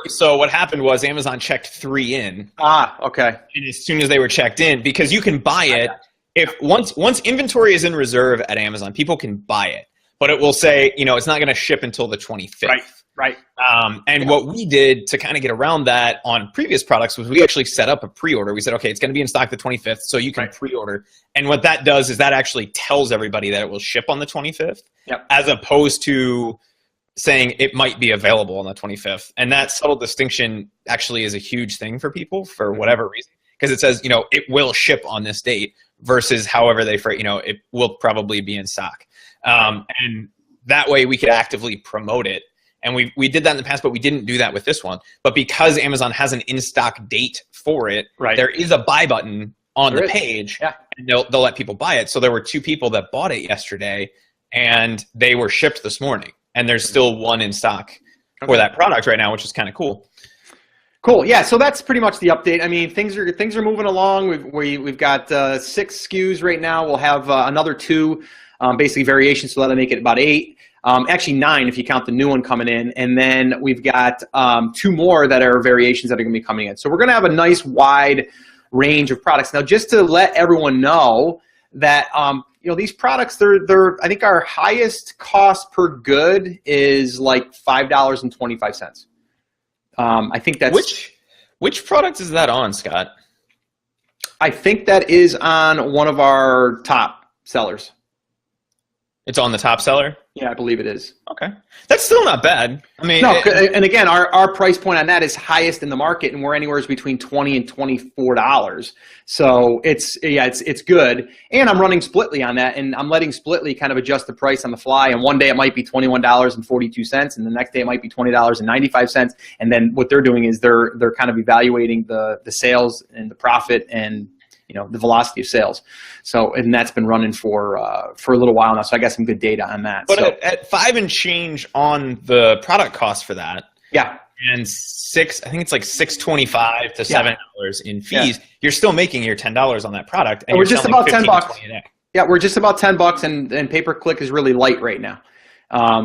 so what happened was Amazon checked 3 in. Okay. And as soon as they were checked in, because you can buy it, if once inventory is in reserve at Amazon, people can buy it, but it will say, you know, it's not going to ship until the 25th. Right. And what we did to kind of get around that on previous products was we actually set up a pre-order. We said, okay, it's going to be in stock the 25th, so you can pre-order. And what that does is that actually tells everybody that it will ship on the 25th, as opposed to saying it might be available on the 25th. And that subtle distinction actually is a huge thing for people for whatever reason, because it says, you know, it will ship on this date versus however they, you know, it will probably be in stock. And that way we could actively promote it. And we did that in the past, but we didn't do that with this one. But because Amazon has an in-stock date for it, there is a buy button on the page, and they'll let people buy it. So there were 2 people that bought it yesterday, and they were shipped this morning. And there's still 1 in stock for that product right now, which is kind of cool. Cool. Yeah. So that's pretty much the update. I mean, things are moving along. We've got 6 SKUs right now. We'll have another 2, basically variations, so that'll make it about 8. Actually 9 if you count the new one coming in, and then we've got 2 more that are variations that are going to be coming in. So we're going to have a nice wide range of products. Now, just to let everyone know that you know, these products, they're I think our highest cost per good is like $5.25. I think that's which product is that on, Scott? I think that is on one of our top sellers. It's on the top seller? Yeah, I believe it is. Okay. That's still not bad. I mean, no, and again, our price point on that is highest in the market, and we're anywhere between $20 and $24. So it's good. And I'm running Splitly on that, and I'm letting Splitly kind of adjust the price on the fly. And one day it might be $21.42, and the next day it might be $20.95. And then what they're doing is they're kind of evaluating the sales and the profit and, you know, the velocity of sales. So, and that's been running for a little while now. So I got some good data on that. But at 5 and change on the product cost for that. Yeah. And I think it's like $6.25 to $7 in fees. Yeah. You're still making your $10 on that product. And we're just about $10. A day. Yeah, we're just about $10, and pay-per-click is really light right now.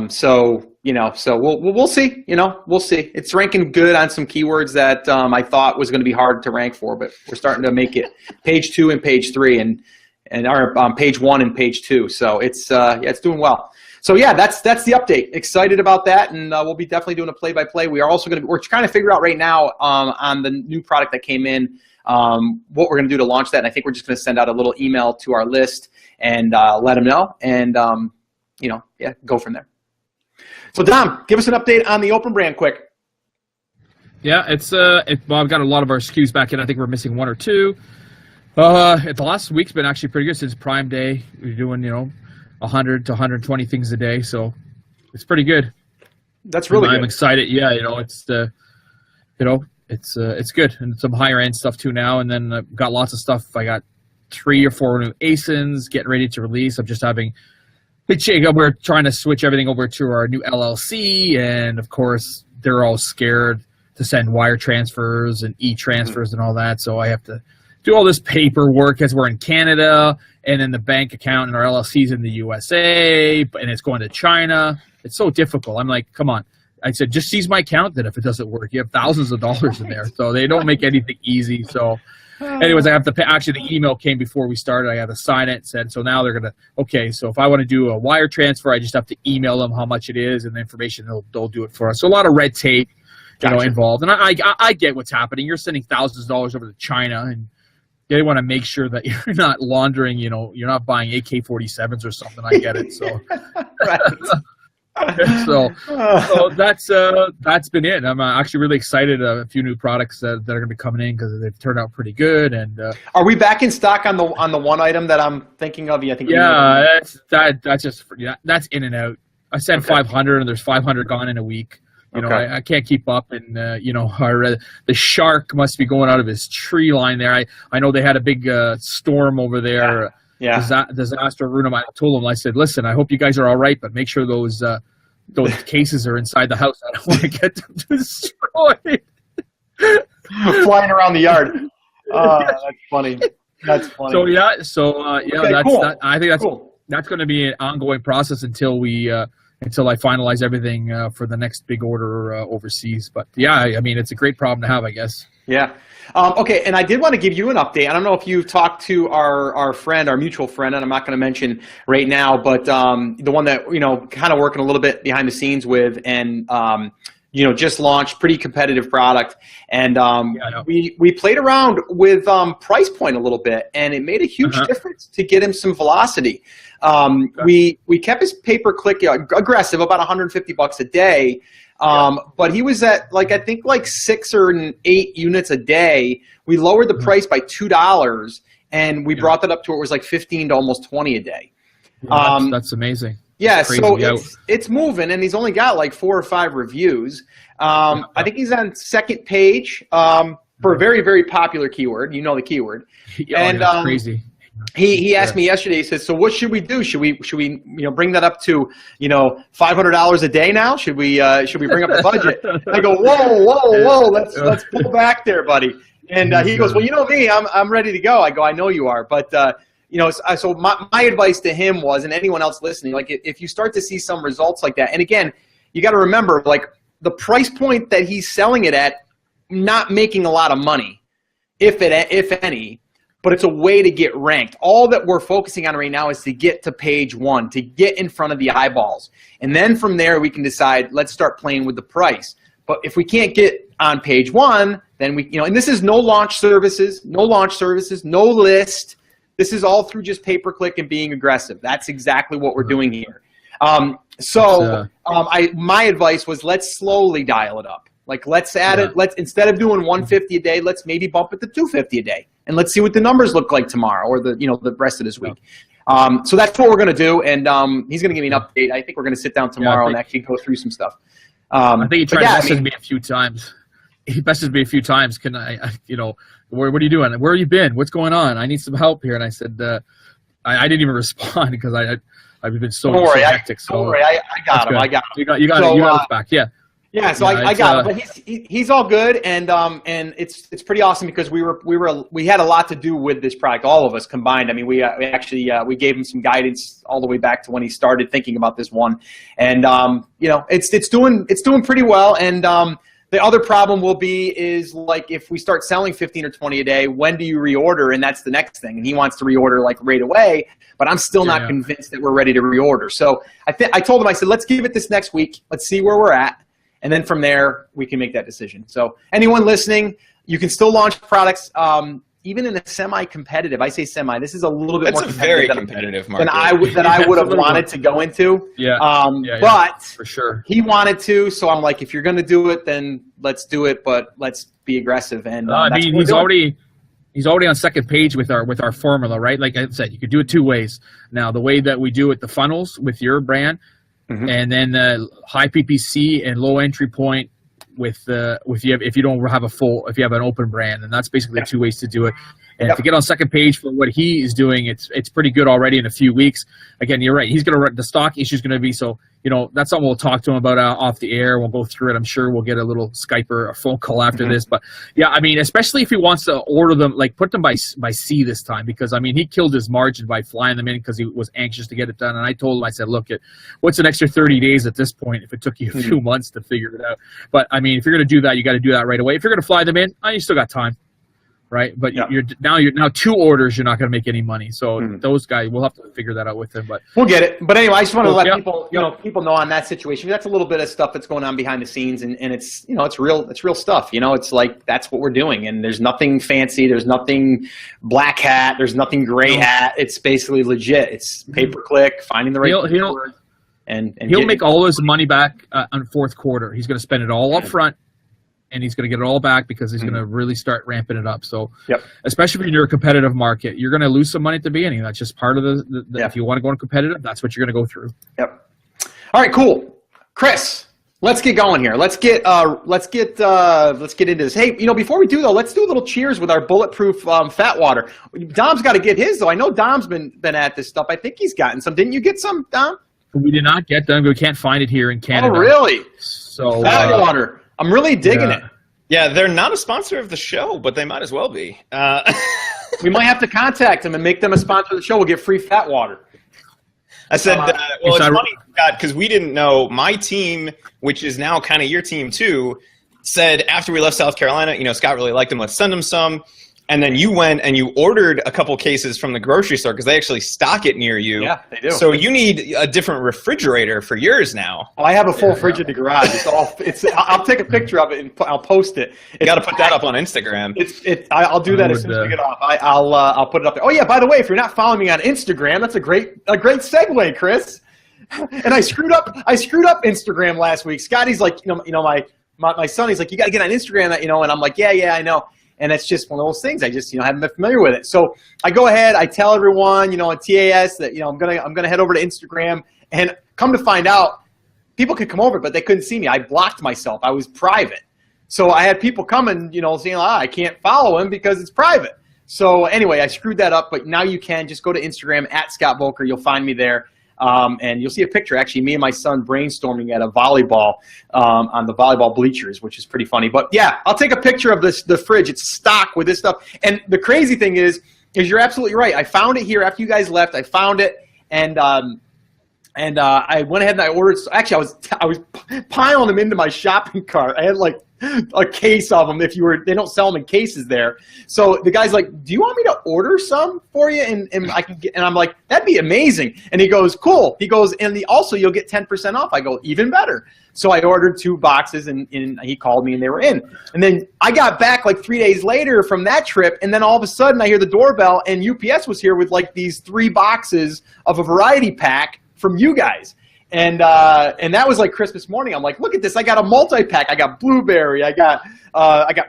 So, you know, so we'll see, you know, we'll see. It's ranking good on some keywords that I thought was going to be hard to rank for, but we're starting to make it page 2 and page 3 and our page 1 and page 2. So it's it's doing well. So yeah, that's the update. Excited about that, and we'll be definitely doing a play-by-play. We are also we're trying to figure out right now on the new product that came in what we're going to do to launch that. And I think we're just going to send out a little email to our list and let them know, and you know, yeah, go from there. So Dom, give us an update on the Open brand quick. Yeah, well, I've got a lot of our SKUs back in. I think we're missing 1 or 2. The last week's been actually pretty good since Prime Day. We're doing, you know, 100 to 120 things a day, so it's pretty good. That's really good. I'm excited. Yeah, you know, it's good, and some higher end stuff too now. And then I've got lots of stuff. I got 3 or 4 new ASINs getting ready to release. I'm just having we're trying to switch everything over to our new LLC, and of course they're all scared to send wire transfers and e-transfers and all that, so I have to do all this paperwork as we're in Canada, and then the bank account and our LLC's in the USA, and it's going to China. It's so difficult. I'm like, come on. I said, just seize my account then if it doesn't work. You have thousands of dollars in there, so they don't make anything easy. So anyways, I have to pay. Actually, the email came before we started. I had to sign it. Said, so now they're going to, okay, so if I want to do a wire transfer, I just have to email them how much it is and the information. They'll do it for us. So a lot of red tape, you know, involved. And I get what's happening. You're sending thousands of dollars over to China, and they want to make sure that you're not laundering, you know, you're not buying AK-47s or something. I get it. So, right. so that's been it. I'm actually really excited. A few new products that are going to be coming in because they've turned out pretty good. And are we back in stock on the one item that I'm thinking of? I think. Yeah, that's in and out. I sent 500, and there's 500 gone in a week. You know, I can't keep up, and you know, the shark must be going out of his tree line there. I know they had a big storm over there. Yeah. Disaster room. I told them, I said, listen, I hope you guys are all right, but make sure those cases are inside the house. I don't want to get them destroyed. Flying around the yard. That's funny. That's funny. So yeah, Okay, that's cool. that. I think that's Cool. that's going to be an ongoing process until I finalize everything for the next big order overseas. But yeah, I mean, it's a great problem to have, I guess. Yeah. Okay, and I did want to give you an update. I don't know if you've talked to our friend, our mutual friend, and I'm not going to mention right now, but the one that, kind of working a little bit behind the scenes with, and just launched pretty competitive product. And we played around with price point a little bit, and it made a huge difference to get him some velocity. We kept his pay-per-click aggressive, about $150 a day. But he was at I think 6 or 8 units a day. We lowered the price by $2, and we brought that up to it was like 15 to almost 20 a day. That's amazing. Yeah, crazy. so it's moving, and he's only got like 4 or 5 reviews. I think he's on second page for a very, very popular keyword. You know the keyword. That's crazy. He asked me yesterday. He said, "So what should we do? Should we bring that up to $500 a day now? Should we bring up the budget?" I go, whoa, let's pull back there, buddy. And he goes, "Well, you know me, I'm ready to go." I go, "I know you are, but so my advice to him was, and anyone else listening, if you start to see some results like that, and again, you got to remember the price point that he's selling it at, not making a lot of money, if any." But it's a way to get ranked. All that we're focusing on right now is to get to page 1, to get in front of the eyeballs. And then from there, we can decide, let's start playing with the price. But if we can't get on page 1, then and this is no launch services, no list. This is all through just pay-per-click and being aggressive. That's exactly what we're doing here. My advice was, let's slowly dial it up. Let's add it. Instead of doing $150 a day, let's maybe bump it to $250 a day, and let's see what the numbers look like tomorrow or the rest of this week. So that's what we're going to do, and he's going to give me an update. I think we're going to sit down tomorrow and actually go through some stuff. I think he tried to message me a few times. He messaged me a few times. Can I what are you doing? Where have you been? What's going on? I need some help here. And I said, I didn't even respond because I've been so hectic. Don't worry, I got him. I got him. You got his back. Yeah. Yeah, so I got him, but he's all good, and it's pretty awesome because we had a lot to do with this product, all of us combined. I mean, we actually gave him some guidance all the way back to when he started thinking about this one, and it's doing pretty well. And the other problem will be is if we start selling 15 or 20 a day, when do you reorder? And that's the next thing. And he wants to reorder right away, but I'm still not convinced that we're ready to reorder. So I told him, I said, let's give it this next week. Let's see where we're at. And then from there, we can make that decision. So anyone listening, you can still launch products, even in a semi-competitive. I say semi. This is a little bit more competitive. That's a very competitive market. Than I would have wanted to go into. But for sure, he wanted to. So I'm like, if you're going to do it, then let's do it. But let's be aggressive. And I mean, he's already on second page with our formula, right? Like I said, you could do it 2 ways. Now, the way that we do it, the funnels with your brand. And then high PPC and low entry point if you don't have if you have an open brand, and that's basically 2 ways to do it. And to get on second page for what he is doing, it's pretty good already in a few weeks. Again, you're right. He's going to the stock issue is going to be that's something we'll talk to him about off the air. We'll go through it. I'm sure we'll get a little Skype or a phone call after this. But yeah, I mean, especially if he wants to order them, put them by sea this time, because I mean, he killed his margin by flying them in because he was anxious to get it done. And I told him, I said, look, what's an extra 30 days at this point if it took you a few months to figure it out? But I mean, if you're going to do that, you got to do that right away. If you're going to fly them in, you still got time. Right, but you're now 2 orders. You're not going to make any money. So those guys, we'll have to figure that out with him. But we'll get it. But anyway, I just want to let people know on that situation. That's a little bit of stuff that's going on behind the scenes, and it's it's real stuff. It's that's what we're doing, and there's nothing fancy. There's nothing black hat. There's nothing gray hat. It's basically legit. It's pay-per-click, finding the right keyword, and he'll make all his money back on fourth quarter. He's going to spend it all up front. And he's going to get it all back because he's going to really start ramping it up. So, especially when you're a competitive market, you're going to lose some money at the beginning. That's just part of the if you want to go on competitive, that's what you're going to go through. Yep. All right, cool. Chris, let's get going here. Let's get into this. Hey, before we do though, let's do a little cheers with our Bulletproof Fat Water. Dom's got to get his though. I know Dom's been at this stuff. I think he's gotten some. Didn't you get some, Dom? We did not get them. We can't find it here in Canada. Oh, really? So Fat Water. I'm really digging it. Yeah, they're not a sponsor of the show, but they might as well be. We might have to contact them and make them a sponsor of the show. We'll get free fat water. I said, well, it's funny, Scott, because we didn't know. My team, which is now kind of your team too, said after we left South Carolina, Scott really liked them. Let's send them some. And then you went and you ordered a couple cases from the grocery store because they actually stock it near you. Yeah, they do. So you need a different refrigerator for yours now. Well, I have a full fridge in the garage. I'll take a picture of it and I'll post it. You got to put that up on Instagram. I'll do that as soon as we get off. I'll put it up there. Oh yeah, by the way, if you're not following me on Instagram, that's a great segue, Chris. And I screwed up Instagram last week. Scotty's like, my son, he's like, you got to get on Instagram, and I'm like, yeah, I know. And it's just one of those things. I just, haven't been familiar with it. So I go ahead, I tell everyone, at TAS that, I'm gonna head over to Instagram, and come to find out, people could come over, but they couldn't see me. I blocked myself. I was private. So I had people coming, saying, I can't follow him because it's private. So anyway, I screwed that up, but now you can just go to Instagram at Scott Voelker. You'll find me there. And you'll see a picture, actually, me and my son brainstorming at a volleyball on the volleyball bleachers, which is pretty funny. But yeah, I'll take a picture of the fridge. It's stocked with this stuff. And the crazy thing is you're absolutely right. I found it here after you guys left. I found it, and I went ahead and I ordered. Actually, I was piling them into my shopping cart. I had like a case of them. They don't sell them in cases there. So the guy's like, "Do you want me to order some for you?" And I can get. And I'm like, "That'd be amazing." And he goes, "Cool." He goes, "And also you'll get 10% off." I go, "Even better." So I ordered 2 boxes, and he called me, and they were in. And then I got back like 3 days later from that trip, and then all of a sudden I hear the doorbell, and UPS was here with like these 3 boxes of a variety pack from you guys. And that was like Christmas morning. I'm like, look at this. I got a multi-pack. I got blueberry. I got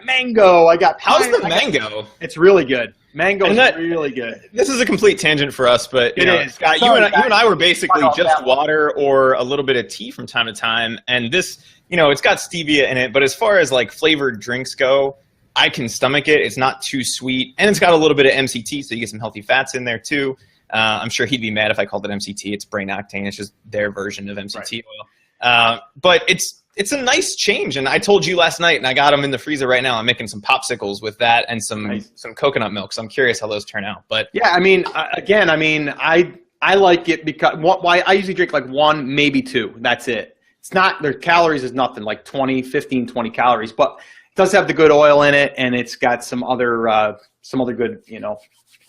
mango. I got pine. How's the mango? It's really good. Mango is really good. This is a complete tangent for us, but it is. Scott, you and I were basically just water or a little bit of tea from time to time. And this, it's got stevia in it. But as far as like flavored drinks go, I can stomach it. It's not too sweet. And it's got a little bit of MCT, so you get some healthy fats in there too. I'm sure he'd be mad if I called it MCT. It's brain octane. It's just their version of MCT oil. But it's a nice change. And I told you last night, and I got them in the freezer right now. I'm making some popsicles with that and some coconut milk. So I'm curious how those turn out. But yeah, I like it because I usually drink like 1, maybe 2. That's it. It's not, their calories is nothing, like 15, 20 calories. But it does have the good oil in it, and it's got some other good,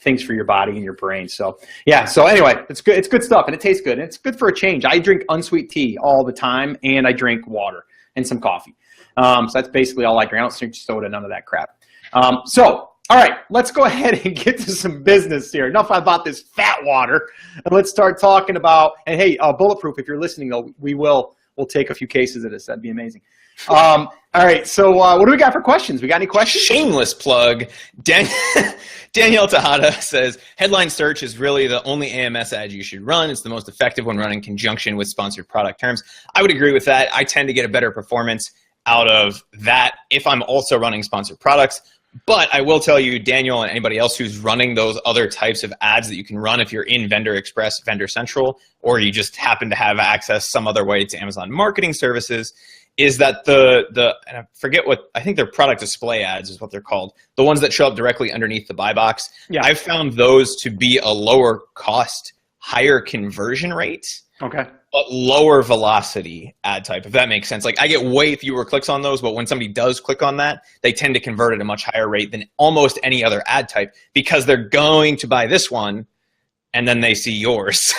things for your body and your brain. So yeah, so anyway, it's good. It's good stuff, and it tastes good, and it's good for a change. I drink unsweet tea all the time, and I drink water and some coffee. So that's basically all I drink. I don't drink soda, none of that crap. So all right, let's go ahead and get to some business here. Enough about this fat water, and let's start talking about. And hey, Bulletproof, if you're listening though, we'll take a few cases of this. That'd be amazing. All right, so what do we got for questions? We got any questions? Shameless plug. Danielle Tejada says, headline search is really the only AMS ad you should run. It's the most effective when run in conjunction with sponsored product terms. I would agree with that. I tend to get a better performance out of that if I'm also running sponsored products. But I will tell you, Daniel, and anybody else who's running those other types of ads that you can run if you're in Vendor Express, Vendor Central, or you just happen to have access some other way to Amazon Marketing Services, is that and I forget I think they're product display ads is what they're called. The ones that show up directly underneath the buy box. Yeah. I've found those to be a lower cost, higher conversion rate. Okay. But lower velocity ad type, if that makes sense. Like I get way fewer clicks on those, but when somebody does click on that, they tend to convert at a much higher rate than almost any other ad type because they're going to buy this one and then they see yours.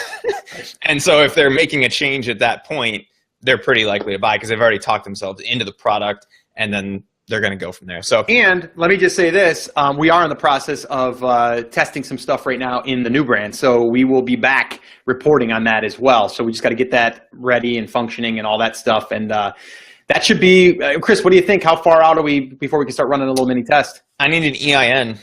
And so if they're making a change at that point, they're pretty likely to buy because they've already talked themselves into the product, and then they're going to go from there. So, and let me just say this: we are in the process of testing some stuff right now in the new brand, so we will be back reporting on that as well. So we just got to get that ready and functioning and all that stuff, and that should be. Chris, what do you think? How far out are we before we can start running a little mini test? I need an EIN.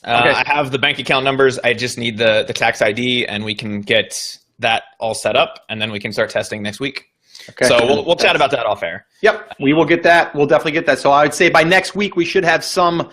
Okay. I have the bank account numbers. I just need the tax ID, and we can get that all set up, and then we can start testing next week. Okay. So we'll chat about that off air. Yep, we will get that. We'll definitely get that. So I would say by next week we should have some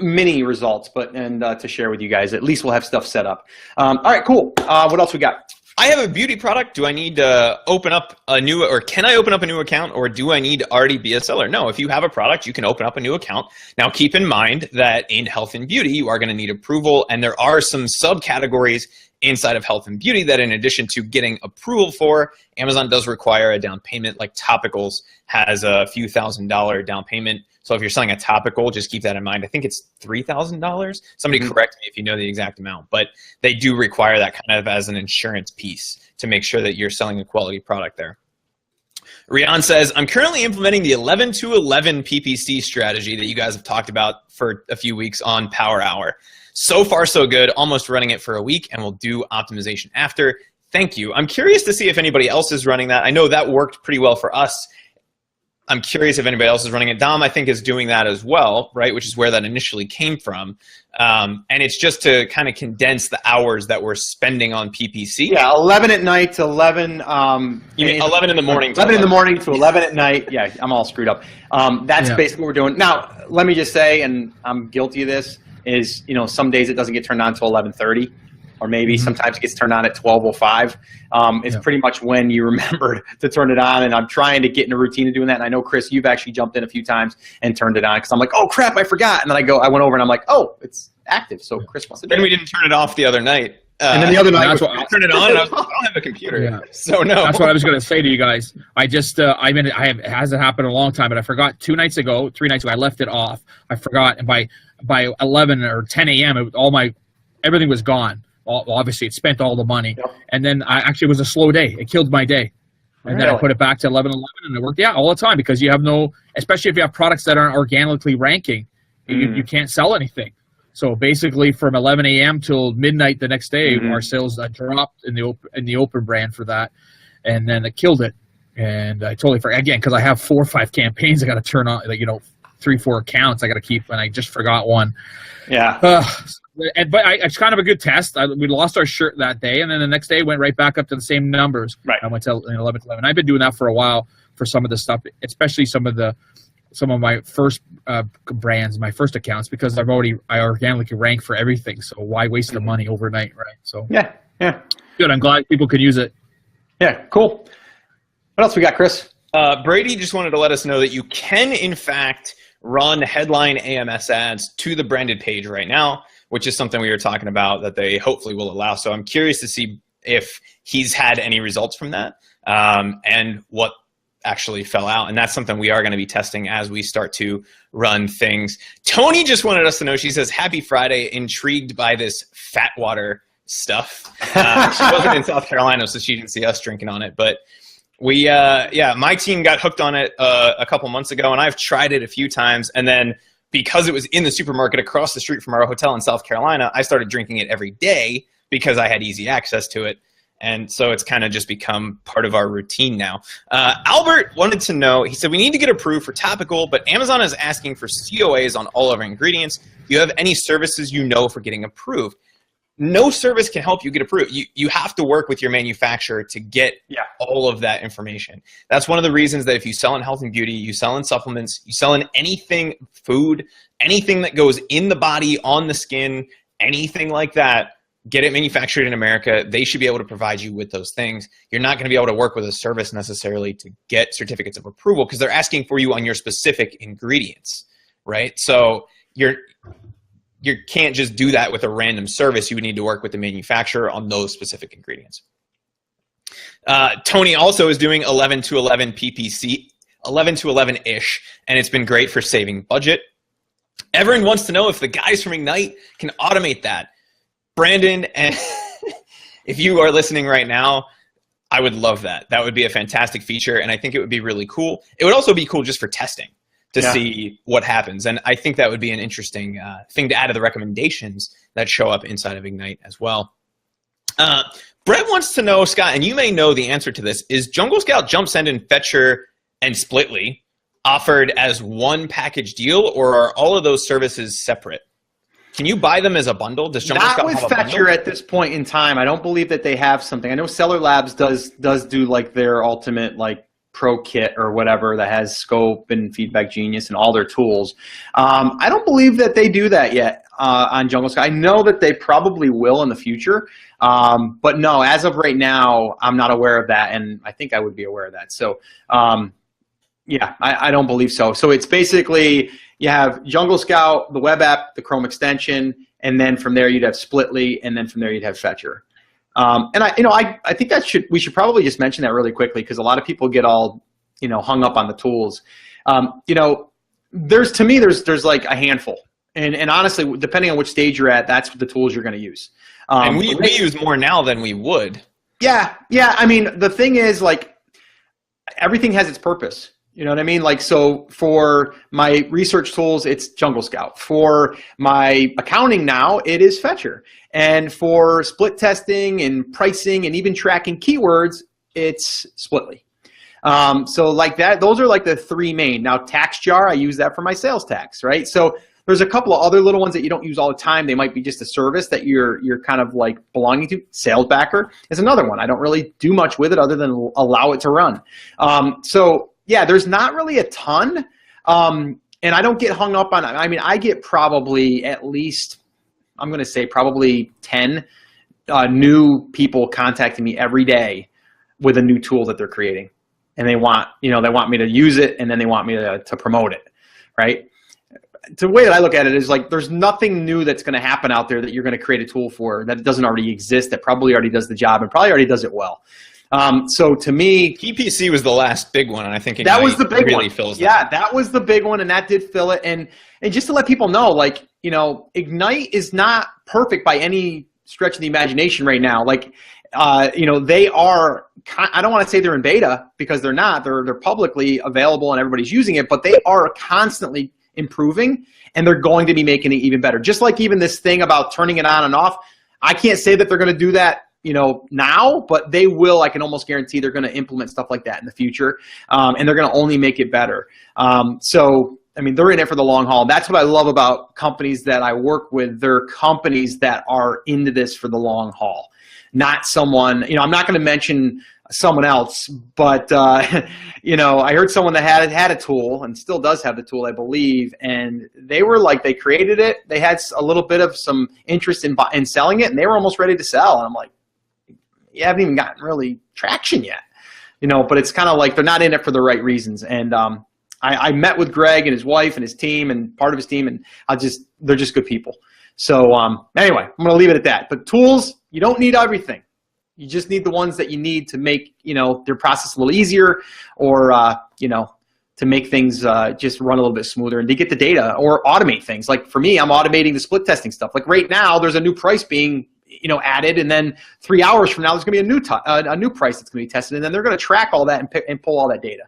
mini results, to share with you guys. At least we'll have stuff set up. All right, cool. What else we got? I have a beauty product. Do I need to open up a new, or can I open up a new account, or do I need to already be a seller? No, if you have a product, you can open up a new account. Now, keep in mind that in health and beauty, you are going to need approval, and there are some subcategories inside of health and beauty that in addition to getting approval for, Amazon does require a down payment. Like topicals has a few $1,000 down payment. So if you're selling a topical, just keep that in mind. I think it's $3,000. Somebody correct me if you know the exact amount, but they do require that kind of as an insurance piece to make sure that you're selling a quality product there. Rian says, I'm currently implementing the 11 to 11 PPC strategy that you guys have talked about for a few weeks on Power Hour. So far, so good. Almost running it for a week, and we'll do optimization after. Thank you. I'm curious to see if anybody else is running that. I know that worked pretty well for us. I'm curious if anybody else is running it. Dom, I think, is doing that as well, right? Which is where that initially came from. And it's just to kind of condense the hours that we're spending on PPC. Yeah, 11 at night to 11. You mean 11 in the morning. 11 in the morning to 11 at night. Yeah, I'm all screwed up. That's basically what we're doing. Now, let me just say, and I'm guilty of this, is, you know, some days it doesn't get turned on until 11:30. Or maybe sometimes it gets turned on at 12:05. It's pretty much when you remembered to turn it on, and I'm trying to get in a routine of doing that. And I know, Chris, you've actually jumped in a few times and turned it on because I'm like, oh crap, I forgot. And then I went over and I'm like, oh, it's active. So Chris wants to do it. Then we didn't turn it off the other night. And then the other night, I turned it on, and I was like, I don't have a computer. Yeah. So no. That's what I was going to say to you guys. I just, it hasn't happened in a long time, but I forgot 3 nights ago, I left it off. I forgot, and by 11 or 10 a.m., everything was gone. Obviously, it spent all the money. Yep. And then it was a slow day. It killed my day. And then I put it back to 11:11, and it worked. Yeah, all the time, because you have especially if you have products that aren't organically ranking, you can't sell anything. So basically, from 11 a.m. till midnight the next day, our sales dropped in the open brand for that, and then it killed it. And I totally forgot again because I have 4 or 5 campaigns I got to turn on. 3, 4 accounts I got to keep, and I just forgot one. Yeah. But it's kind of a good test. We lost our shirt that day, and then the next day went right back up to the same numbers. Right. I went to 11 to 11. I've been doing that for a while for some of the stuff, especially some of my first brands, my first accounts, because I organically rank for everything. So why waste the money overnight, right? So yeah. Good. I'm glad people could use it. Yeah. Cool. What else we got, Chris? Brady just wanted to let us know that you can, in fact, run headline AMS ads to the branded page right now, which is something we were talking about that they hopefully will allow. So I'm curious to see if he's had any results from that and what actually fell out. And that's something we are going to be testing as we start to run things. Tony just wanted us to know, she says, happy Friday, intrigued by this fat water stuff. She wasn't in South Carolina, so she didn't see us drinking on it. But my team got hooked on it a couple months ago, and I've tried it a few times. And then because it was in the supermarket across the street from our hotel in South Carolina, I started drinking it every day because I had easy access to it. And so it's kind of just become part of our routine now. Albert wanted to know, he said, we need to get approved for topical, but Amazon is asking for COAs on all of our ingredients. Do you have any services you know for getting approved? No service can help you get approved. You have to work with your manufacturer to get all of that information. That's one of the reasons that if you sell in health and beauty, you sell in supplements, you sell in anything, food, anything that goes in the body, on the skin, anything like that, get it manufactured in America. They should be able to provide you with those things. You're not going to be able to work with a service necessarily to get certificates of approval because they're asking for you on your specific ingredients, right? So you can't just do that with a random service. You would need to work with the manufacturer on those specific ingredients. Tony also is doing 11 to 11 PPC, 11 to 11-ish, and it's been great for saving budget. Everyone wants to know if the guys from Ignite can automate that. Brandon, and if you are listening right now, I would love that. That would be a fantastic feature, and I think it would be really cool. It would also be cool just for testing to see what happens. And I think that would be an interesting thing to add to the recommendations that show up inside of Ignite as well. Brett wants to know, Scott, and you may know the answer to this, is Jungle Scout, Jump Send, and Fetcher and Splitly offered as one package deal, or are all of those services separate? Can you buy them as a bundle? Does Jungle Scout have a bundle? Not with Fetcher at this point in time. I don't believe that they have something. I know Seller Labs does do like their ultimate pro kit or whatever that has Scope and Feedback Genius and all their tools. I don't believe that they do that yet. on Jungle Scout. I know that they probably will in the future, but no, as of right now, I'm not aware of that, and I think I would be aware of that. So, yeah, I don't believe so. So it's basically you have Jungle Scout, the web app, the Chrome extension, and then from there you'd have Splitly, and then from there you'd have Fetcher. And I think we should probably just mention that really quickly, because a lot of people get all hung up on the tools. There's like a handful, and honestly, depending on which stage you're at, that's the tools you're going to use. And we use more now than we would. Yeah. I mean, the thing is, like, everything has its purpose. You know what I mean? Like, so for my research tools, it's Jungle Scout. For my accounting now, it is Fetcher. And for split testing and pricing and even tracking keywords, it's Splitly. So like that, those are like the three main. Now, TaxJar, I use that for my sales tax, right? So there's a couple of other little ones that you don't use all the time. They might be just a service that you're kind of like belonging to. SalesBacker is another one. I don't really do much with it other than allow it to run. So yeah, there's not really a ton. And I don't get hung up on it. I mean, I get probably at least, I'm going to say probably 10 new people contacting me every day with a new tool that they're creating. And they want me to use it, and then they want me to promote it, right? The way that I look at it is like there's nothing new that's going to happen out there that you're going to create a tool for that doesn't already exist, that probably already does the job and probably already does it well. So to me, PPC was the last big one, and I think that was the big really one. Fills yeah, that was the big one, and that did fill it. And just to let people know, like, Ignite is not perfect by any stretch of the imagination right now. Like, they are, I don't want to say they're in beta, because they're not. They're publicly available and everybody's using it, but they are constantly improving, and they're going to be making it even better. Just like even this thing about turning it on and off, I can't say that they're going to do that now, but they will. I can almost guarantee they're going to implement stuff like that in the future, and they're going to only make it better. So, I mean, they're in it for the long haul. That's what I love about companies that I work with. They're companies that are into this for the long haul, not someone, I'm not going to mention someone else, but, I heard someone that had a tool and still does have the tool, I believe, and they were like, they created it. They had a little bit of some interest in selling it, and they were almost ready to sell. And I'm like, you haven't even gotten really traction yet, but it's kind of like they're not in it for the right reasons. And I met with Greg and his wife and his team and part of his team, and they're just good people. So anyway, I'm going to leave it at that. But tools, you don't need everything. You just need the ones that you need to make their process a little easier, or to make things just run a little bit smoother, and to get the data or automate things. Like for me, I'm automating the split testing stuff. Like right now, there's a new price being added, and then 3 hours from now, there's going to be a new price that's going to be tested, and then they're going to track all that and pull all that data.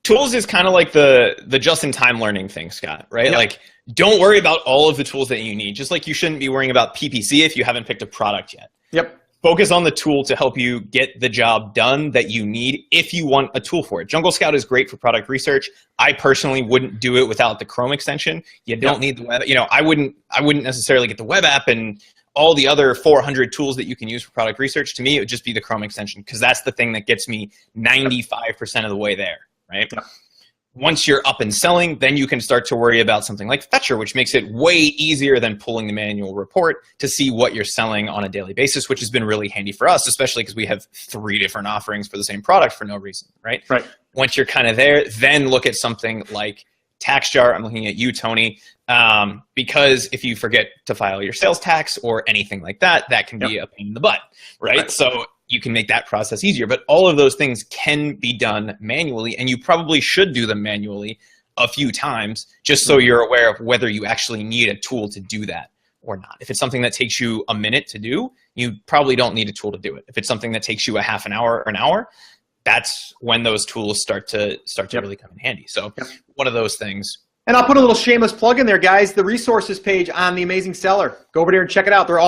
Tools is kind of like the just-in-time learning thing, Scott, right? Yep. Like, don't worry about all of the tools that you need. Just like you shouldn't be worrying about PPC if you haven't picked a product yet. Yep. Focus on the tool to help you get the job done that you need if you want a tool for it. Jungle Scout is great for product research. I personally wouldn't do it without the Chrome extension. You don't need the web. I wouldn't necessarily get the web app and all the other 400 tools that you can use for product research. To me, it would just be the Chrome extension, because that's the thing that gets me 95% of the way there, right? Yeah. Once you're up and selling, then you can start to worry about something like Fetcher, which makes it way easier than pulling the manual report to see what you're selling on a daily basis, which has been really handy for us, especially because we have 3 different offerings for the same product for no reason, right? Right. Once you're kind of there, then look at something like TaxJar. I'm looking at you, Tony, because if you forget to file your sales tax or anything like that, that can be a pain in the butt, right? So you can make that process easier. But all of those things can be done manually, and you probably should do them manually a few times just so you're aware of whether you actually need a tool to do that or not. If it's something that takes you a minute to do, you probably don't need a tool to do it. If it's something that takes you a half an hour or an hour, that's when those tools start to really come in handy. So one of those things. And I'll put a little shameless plug in there, guys. The resources page on The Amazing Seller. Go over there and check it out. They're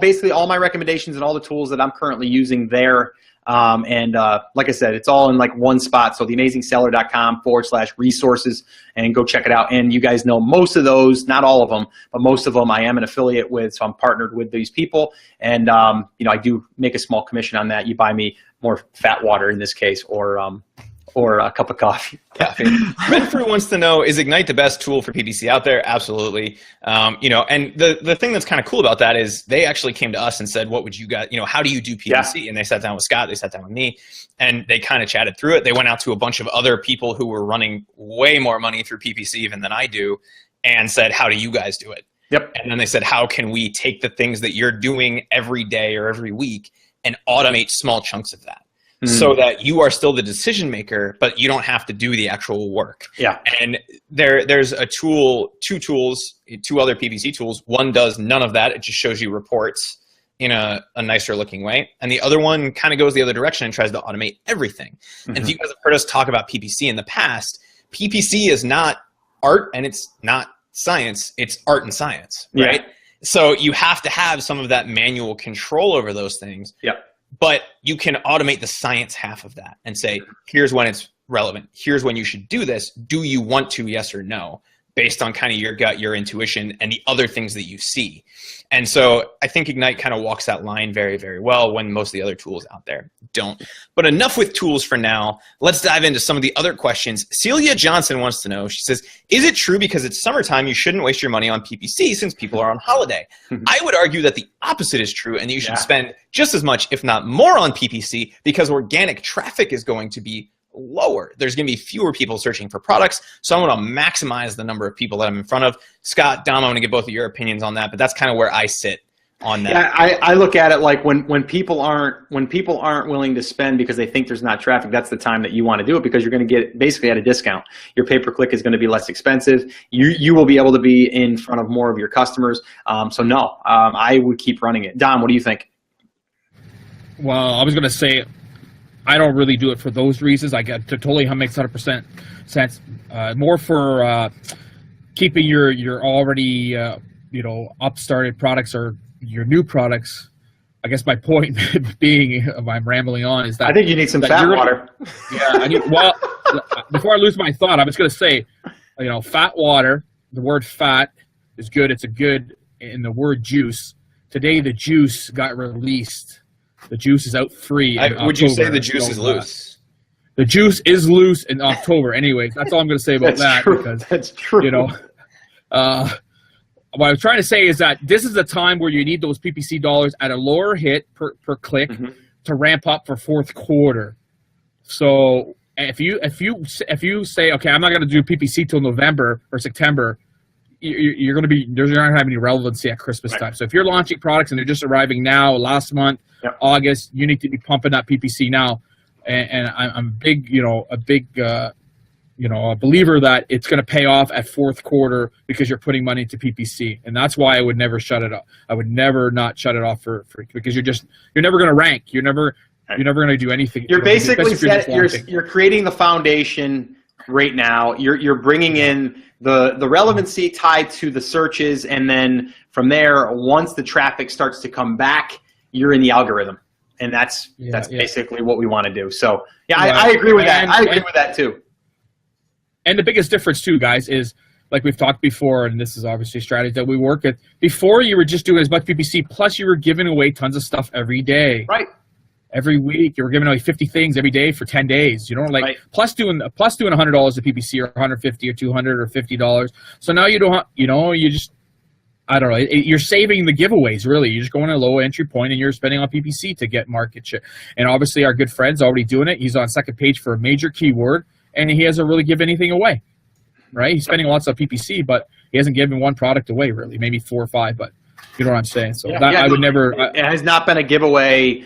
basically all my recommendations and all the tools that I'm currently using there. Like I said, it's all in like one spot. So theamazingseller.com/resources, and go check it out. And you guys know most of those, not all of them, but most of them I am an affiliate with. So I'm partnered with these people. And, I do make a small commission on that. You buy me more fat water in this case, or or a cup of coffee. Renfrew wants to know, is Ignite the best tool for PPC out there? Absolutely. You know, and the thing that's kind of cool about that is they actually came to us and said, what would you guys, you know, how do you do PPC? Yeah. And they sat down with Scott, they sat down with me, and they kind of chatted through it. They went out to a bunch of other people who were running way more money through PPC even than I do, and said, how do you guys do it? Yep. And then they said, how can we take the things that you're doing every day or every week and automate small chunks of that? So that you are still the decision maker, but you don't have to do the actual work. Yeah. And there's a tool, two other PPC tools. One does none of that. It just shows you reports in a nicer looking way. And the other one kind of goes the other direction and tries to automate everything. And if you guys have heard us talk about PPC in the past, PPC is not art and it's not science. It's art and science, right? Yeah. So you have to have some of that manual control over those things. Yep. But you can automate the science half of that and say, here's when it's relevant. Here's when you should do this. Do you want to, yes or no? Based on kind of your gut, your intuition, and the other things that you see. And so I think Ignite kind of walks that line very, very well when most of the other tools out there don't. But enough with tools for now. Let's dive into some of the other questions. Celia Johnson wants to know, she says, is it true because it's summertime you shouldn't waste your money on PPC since people are on holiday? I would argue that the opposite is true and you should spend just as much, if not more, on PPC because organic traffic is going to be lower. There's going to be fewer people searching for products. So I want to maximize the number of people that I'm in front of. Scott, Dom, I want to get both of your opinions on that, but that's kind of where I sit on that. Yeah, I look at it like when people aren't willing to spend because they think there's not traffic, that's the time that you want to do it because you're going to get it basically at a discount. Your pay-per-click is going to be less expensive. You will be able to be in front of more of your customers. So no, I would keep running it. Dom, what do you think? Well, I was going to say, I don't really do it for those reasons. I get to totally makes 100% sense. More for keeping your already upstarted products or your new products. I guess my point being, I'm rambling on, is that I think you need some fat water. Yeah. Well, before I lose my thought, I was going to say, fat water. The word fat is good. It's a good in the word juice. Today the juice got released. The juice is out free. Would you say the juice is loose? The juice is loose in October. Anyways, that's all I'm going to say about that. True. Because that's true. What I was trying to say is that this is the time where you need those PPC dollars at a lower hit per click to ramp up for fourth quarter. So if you say, okay, I'm not going to do PPC till November or September, you're going to be there's not going to have any relevancy at Christmas time. So if you're launching products and they're just arriving now, last month, August, you need to be pumping that PPC now. And I'm a believer that it's going to pay off at fourth quarter because you're putting money into PPC, and that's why I would never shut it off. I would never not shut it off for because you're never going to rank. You're never going to do anything. You're basically you're creating the foundation right now. You're bringing in the relevancy tied to the searches, and then from there, once the traffic starts to come back, you're in the algorithm, and that's basically what we want to do. So I agree with that. I agree with that too. And the biggest difference too, guys, is like we've talked before, and this is obviously a strategy that we work with. Before, you were just doing as much PPC, plus you were giving away tons of stuff every day. Right. Every week, you were giving away 50 things every day for 10 days. Plus doing $100 of PPC or $150 or $200 or $50. So now you don't, you just, I don't know. You're saving the giveaways, really. You're just going to a low entry point and you're spending on PPC to get market share. And obviously, our good friend's already doing it. He's on second page for a major keyword, and he hasn't really given anything away, right? He's spending lots of PPC, but he hasn't given one product away, really. Maybe 4 or 5, but you know what I'm saying. So I would never. It has not been a giveaway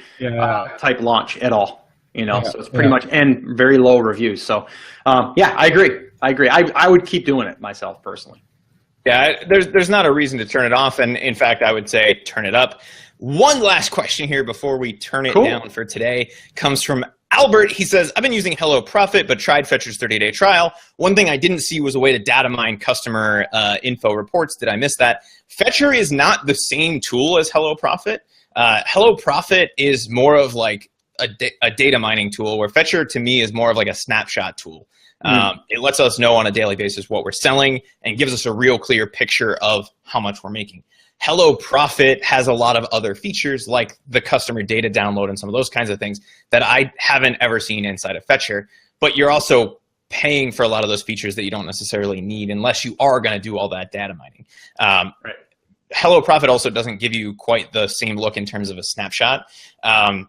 type launch at all. So it's pretty much and very low reviews. So I agree. I would keep doing it myself personally. Yeah, there's not a reason to turn it off, and in fact, I would say turn it up. One last question here before we turn it down for today comes from Albert. He says, I've been using Hello Profit, but tried Fetcher's 30-day trial. One thing I didn't see was a way to data mine customer info reports. Did I miss that? Fetcher is not the same tool as Hello Profit. Hello Profit is more of like a data mining tool, where Fetcher to me is more of like a snapshot tool. It lets us know on a daily basis what we're selling and gives us a real clear picture of how much we're making. Hello Profit has a lot of other features like the customer data download and some of those kinds of things that I haven't ever seen inside of Fetcher. but you're also paying for a lot of those features that you don't necessarily need unless you are going to do all that data mining. Right. Hello Profit also doesn't give you quite the same look in terms of a snapshot.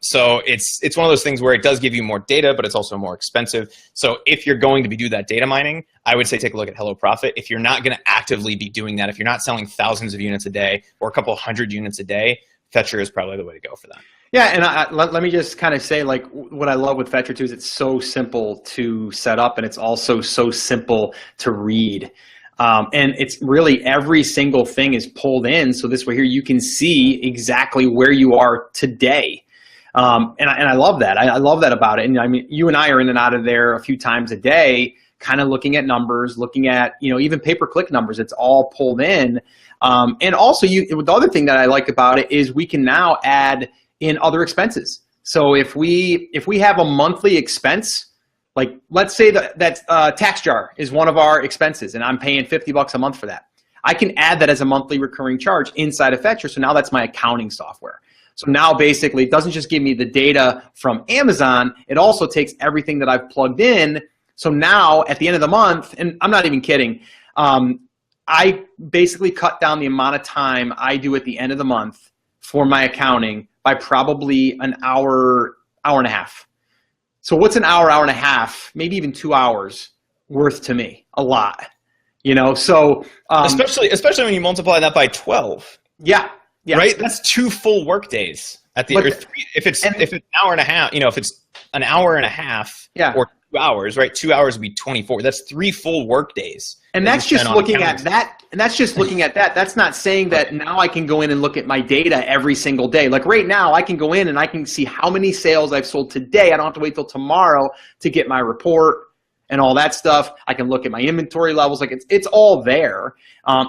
So it's one of those things where it does give you more data, but it's also more expensive. So if you're going to do that data mining, I would say take a look at Hello Profit. If you're not going to actively be doing that, if you're not selling thousands of units a day or a couple hundred units a day, Fetcher is probably the way to go for that. Yeah, and let me just kind of say, like, what I love with Fetcher too is it's so simple to set up, and it's also so simple to read. And it's really every single thing is pulled in, so this way here you can see exactly where you are today. And I love that. I love that about it. And I mean, you and I are in and out of there a few times a day, kind of looking at numbers, looking at, you know, even pay-per-click numbers. It's all pulled in. And also, the other thing that I like about it is we can now add in other expenses. So if we have a monthly expense, like let's say that tax jar is one of our expenses and I'm paying $50 a month for that. I can add that as a monthly recurring charge inside of Fetcher. So now that's my accounting software. So now basically it doesn't just give me the data from Amazon, it also takes everything that I've plugged in. So now at the end of the month, and I'm not even kidding, I basically cut down the amount of time I do at the end of the month for my accounting by probably an hour, hour and a half. So what's an hour, hour and a half, maybe even 2 hours worth to me? A lot, you know. So especially when you multiply that by 12. Yeah. Right. That's 2 full work days at the. If it's an hour and a half, you know, if it's an hour and a half, or 2 hours, right? 2 hours would be 24. That's 3 full work days. And that's just looking at that. And that's just looking at that. That's not saying that now I can go in and look at my data every single day. Like right now, I can go in and I can see how many sales I've sold today. I don't have to wait till tomorrow to get my report and all that stuff. I can look at my inventory levels. Like it's all there.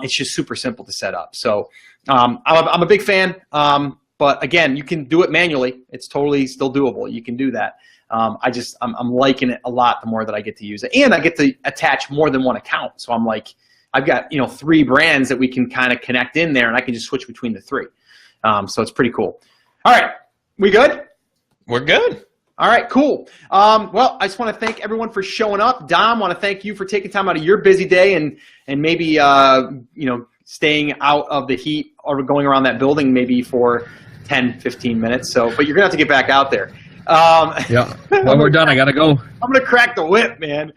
It's just super simple to set up. So I'm a big fan. But again, you can do it manually. It's totally still doable. You can do that. I'm liking it a lot the more that I get to use it, and I get to attach more than one account. So I'm like, I've got 3 brands that we can kind of connect in there, and I can just switch between the 3. So it's pretty cool. All right, we good? We're good. All right, cool. Well, I just want to thank everyone for showing up. Dom, want to thank you for taking time out of your busy day and maybe staying out of the heat or going around that building maybe for 10, 15 minutes. So, but you're gonna have to get back out there. Yeah. When we're done, I gotta go. I'm gonna crack the whip, man.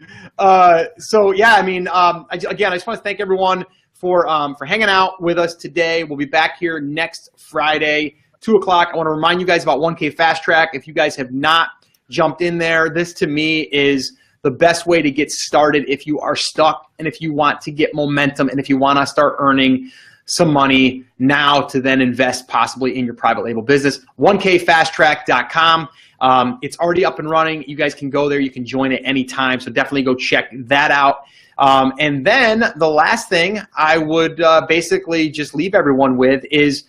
So yeah, I mean, again, I just want to thank everyone for hanging out with us today. We'll be back here next Friday, 2 o'clock. I want to remind you guys about 1K Fast Track. If you guys have not jumped in there, this to me is the best way to get started if you are stuck and if you want to get momentum and if you want to start earning some money now to then invest possibly in your private label business. 1kfasttrack.com. It's already up and running. You guys can go there. You can join at any time. So definitely go check that out. And then the last thing I would basically just leave everyone with is,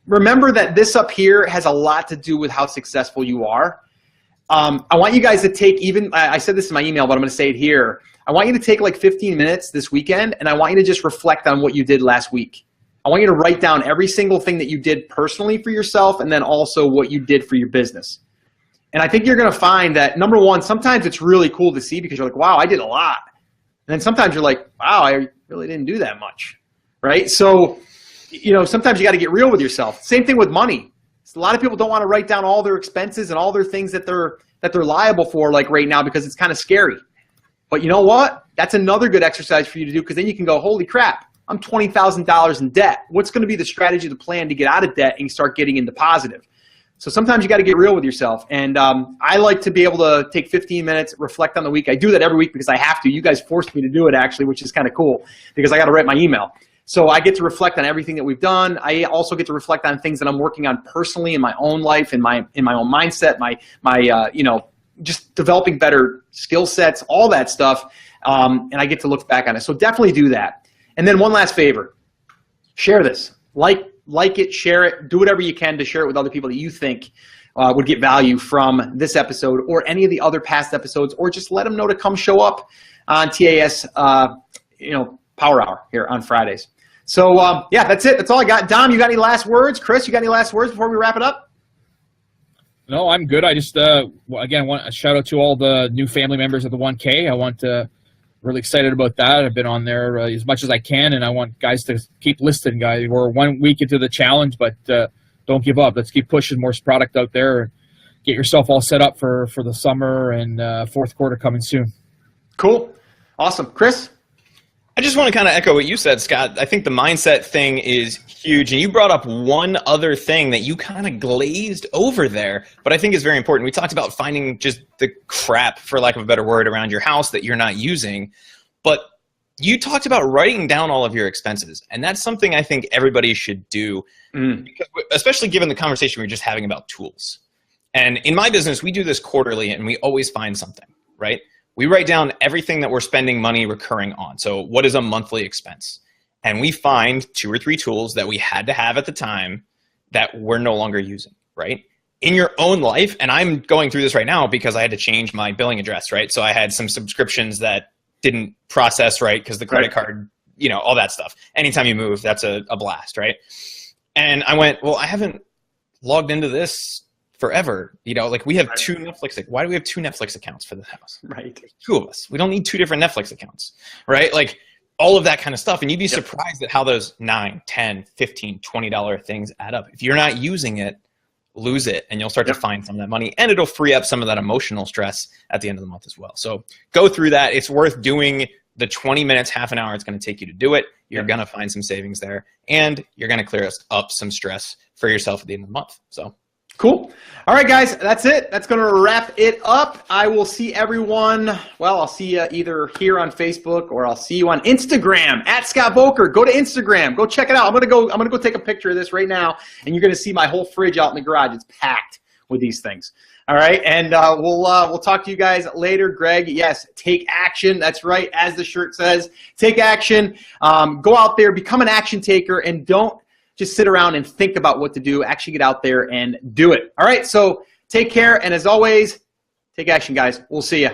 remember that this up here has a lot to do with how successful you are. I want you guys to take I said this in my email, but I'm going to say it here. I want you to take like 15 minutes this weekend, and I want you to just reflect on what you did last week. I want you to write down every single thing that you did personally for yourself and then also what you did for your business. And I think you're going to find that, number one, sometimes it's really cool to see because you're like, wow, I did a lot. And then sometimes you're like, wow, I really didn't do that much, right? So, sometimes you got to get real with yourself. Same thing with money. A lot of people don't want to write down all their expenses and all their things that they're liable for like right now because it's kind of scary. But you know what? That's another good exercise for you to do because then you can go, holy crap, I'm $20,000 in debt. What's going to be the strategy, the plan to get out of debt and start getting into positive? So sometimes you got to get real with yourself. And I like to be able to take 15 minutes, reflect on the week. I do that every week because I have to. You guys forced me to do it actually, which is kind of cool because I got to write my email. So I get to reflect on everything that we've done. I also get to reflect on things that I'm working on personally in my own life, in my own mindset, my just developing better skill sets, all that stuff. And I get to look back on it. So definitely do that. And then one last favor, share this. Like it, share it, do whatever you can to share it with other people that you think would get value from this episode or any of the other past episodes, or just let them know to come show up on TAS, Power Hour here on Fridays. So yeah, that's it. That's all I got. Dom, you got any last words? Chris, you got any last words before we wrap it up? No, I'm good. I just again want a shout out to all the new family members of the 1K. I want to really excited about that. I've been on there as much as I can, and I want guys to keep listening. Guys, we're 1 week into the challenge, but don't give up. Let's keep pushing more product out there and get yourself all set up for the summer and fourth quarter coming soon. Cool, awesome, Chris. I just want to kind of echo what you said, Scott. I think the mindset thing is huge. And you brought up one other thing that you kind of glazed over there, but I think is very important. We talked about finding just the crap, for lack of a better word, around your house that you're not using. But you talked about writing down all of your expenses. And that's something I think everybody should do, because, especially given the conversation we were just having about tools. And in my business, we do this quarterly, and we always find something, right? We write down everything that we're spending money recurring on. So what is a monthly expense? And we find 2 or 3 tools that we had to have at the time that we're no longer using, right? In your own life, and I'm going through this right now because I had to change my billing address, right? So I had some subscriptions that didn't process right because the credit card, you know, all that stuff. Anytime you move, that's a blast, right? And I went, well, I haven't logged into this forever, you know, like we have 2 Netflix. Why do we have 2 Netflix accounts for the house? Right. There's 2 of us. We don't need 2 different Netflix accounts, right? Like all of that kind of stuff. And you'd be surprised at how those $9, $10, $15, $20 things add up. If you're not using it, lose it, and you'll start to find some of that money, and it'll free up some of that emotional stress at the end of the month as well. So go through that. It's worth doing the 20 minutes, half an hour it's going to take you to do it. You're going to find some savings there, and you're going to clear up some stress for yourself at the end of the month. So cool. All right, guys, that's it. That's going to wrap it up. I will see everyone. Well, I'll see you either here on Facebook or I'll see you on Instagram at Scott Voelker. Go to Instagram. Go check it out. I'm gonna go take a picture of this right now, and you're going to see my whole fridge out in the garage. It's packed with these things. All right, and we'll talk to you guys later. Greg, yes, take action. That's right, as the shirt says. Take action. Go out there, become an action taker, and don't just sit around and think about what to do. Actually get out there and do it. All right, so take care, and as always, take action, guys. We'll see you.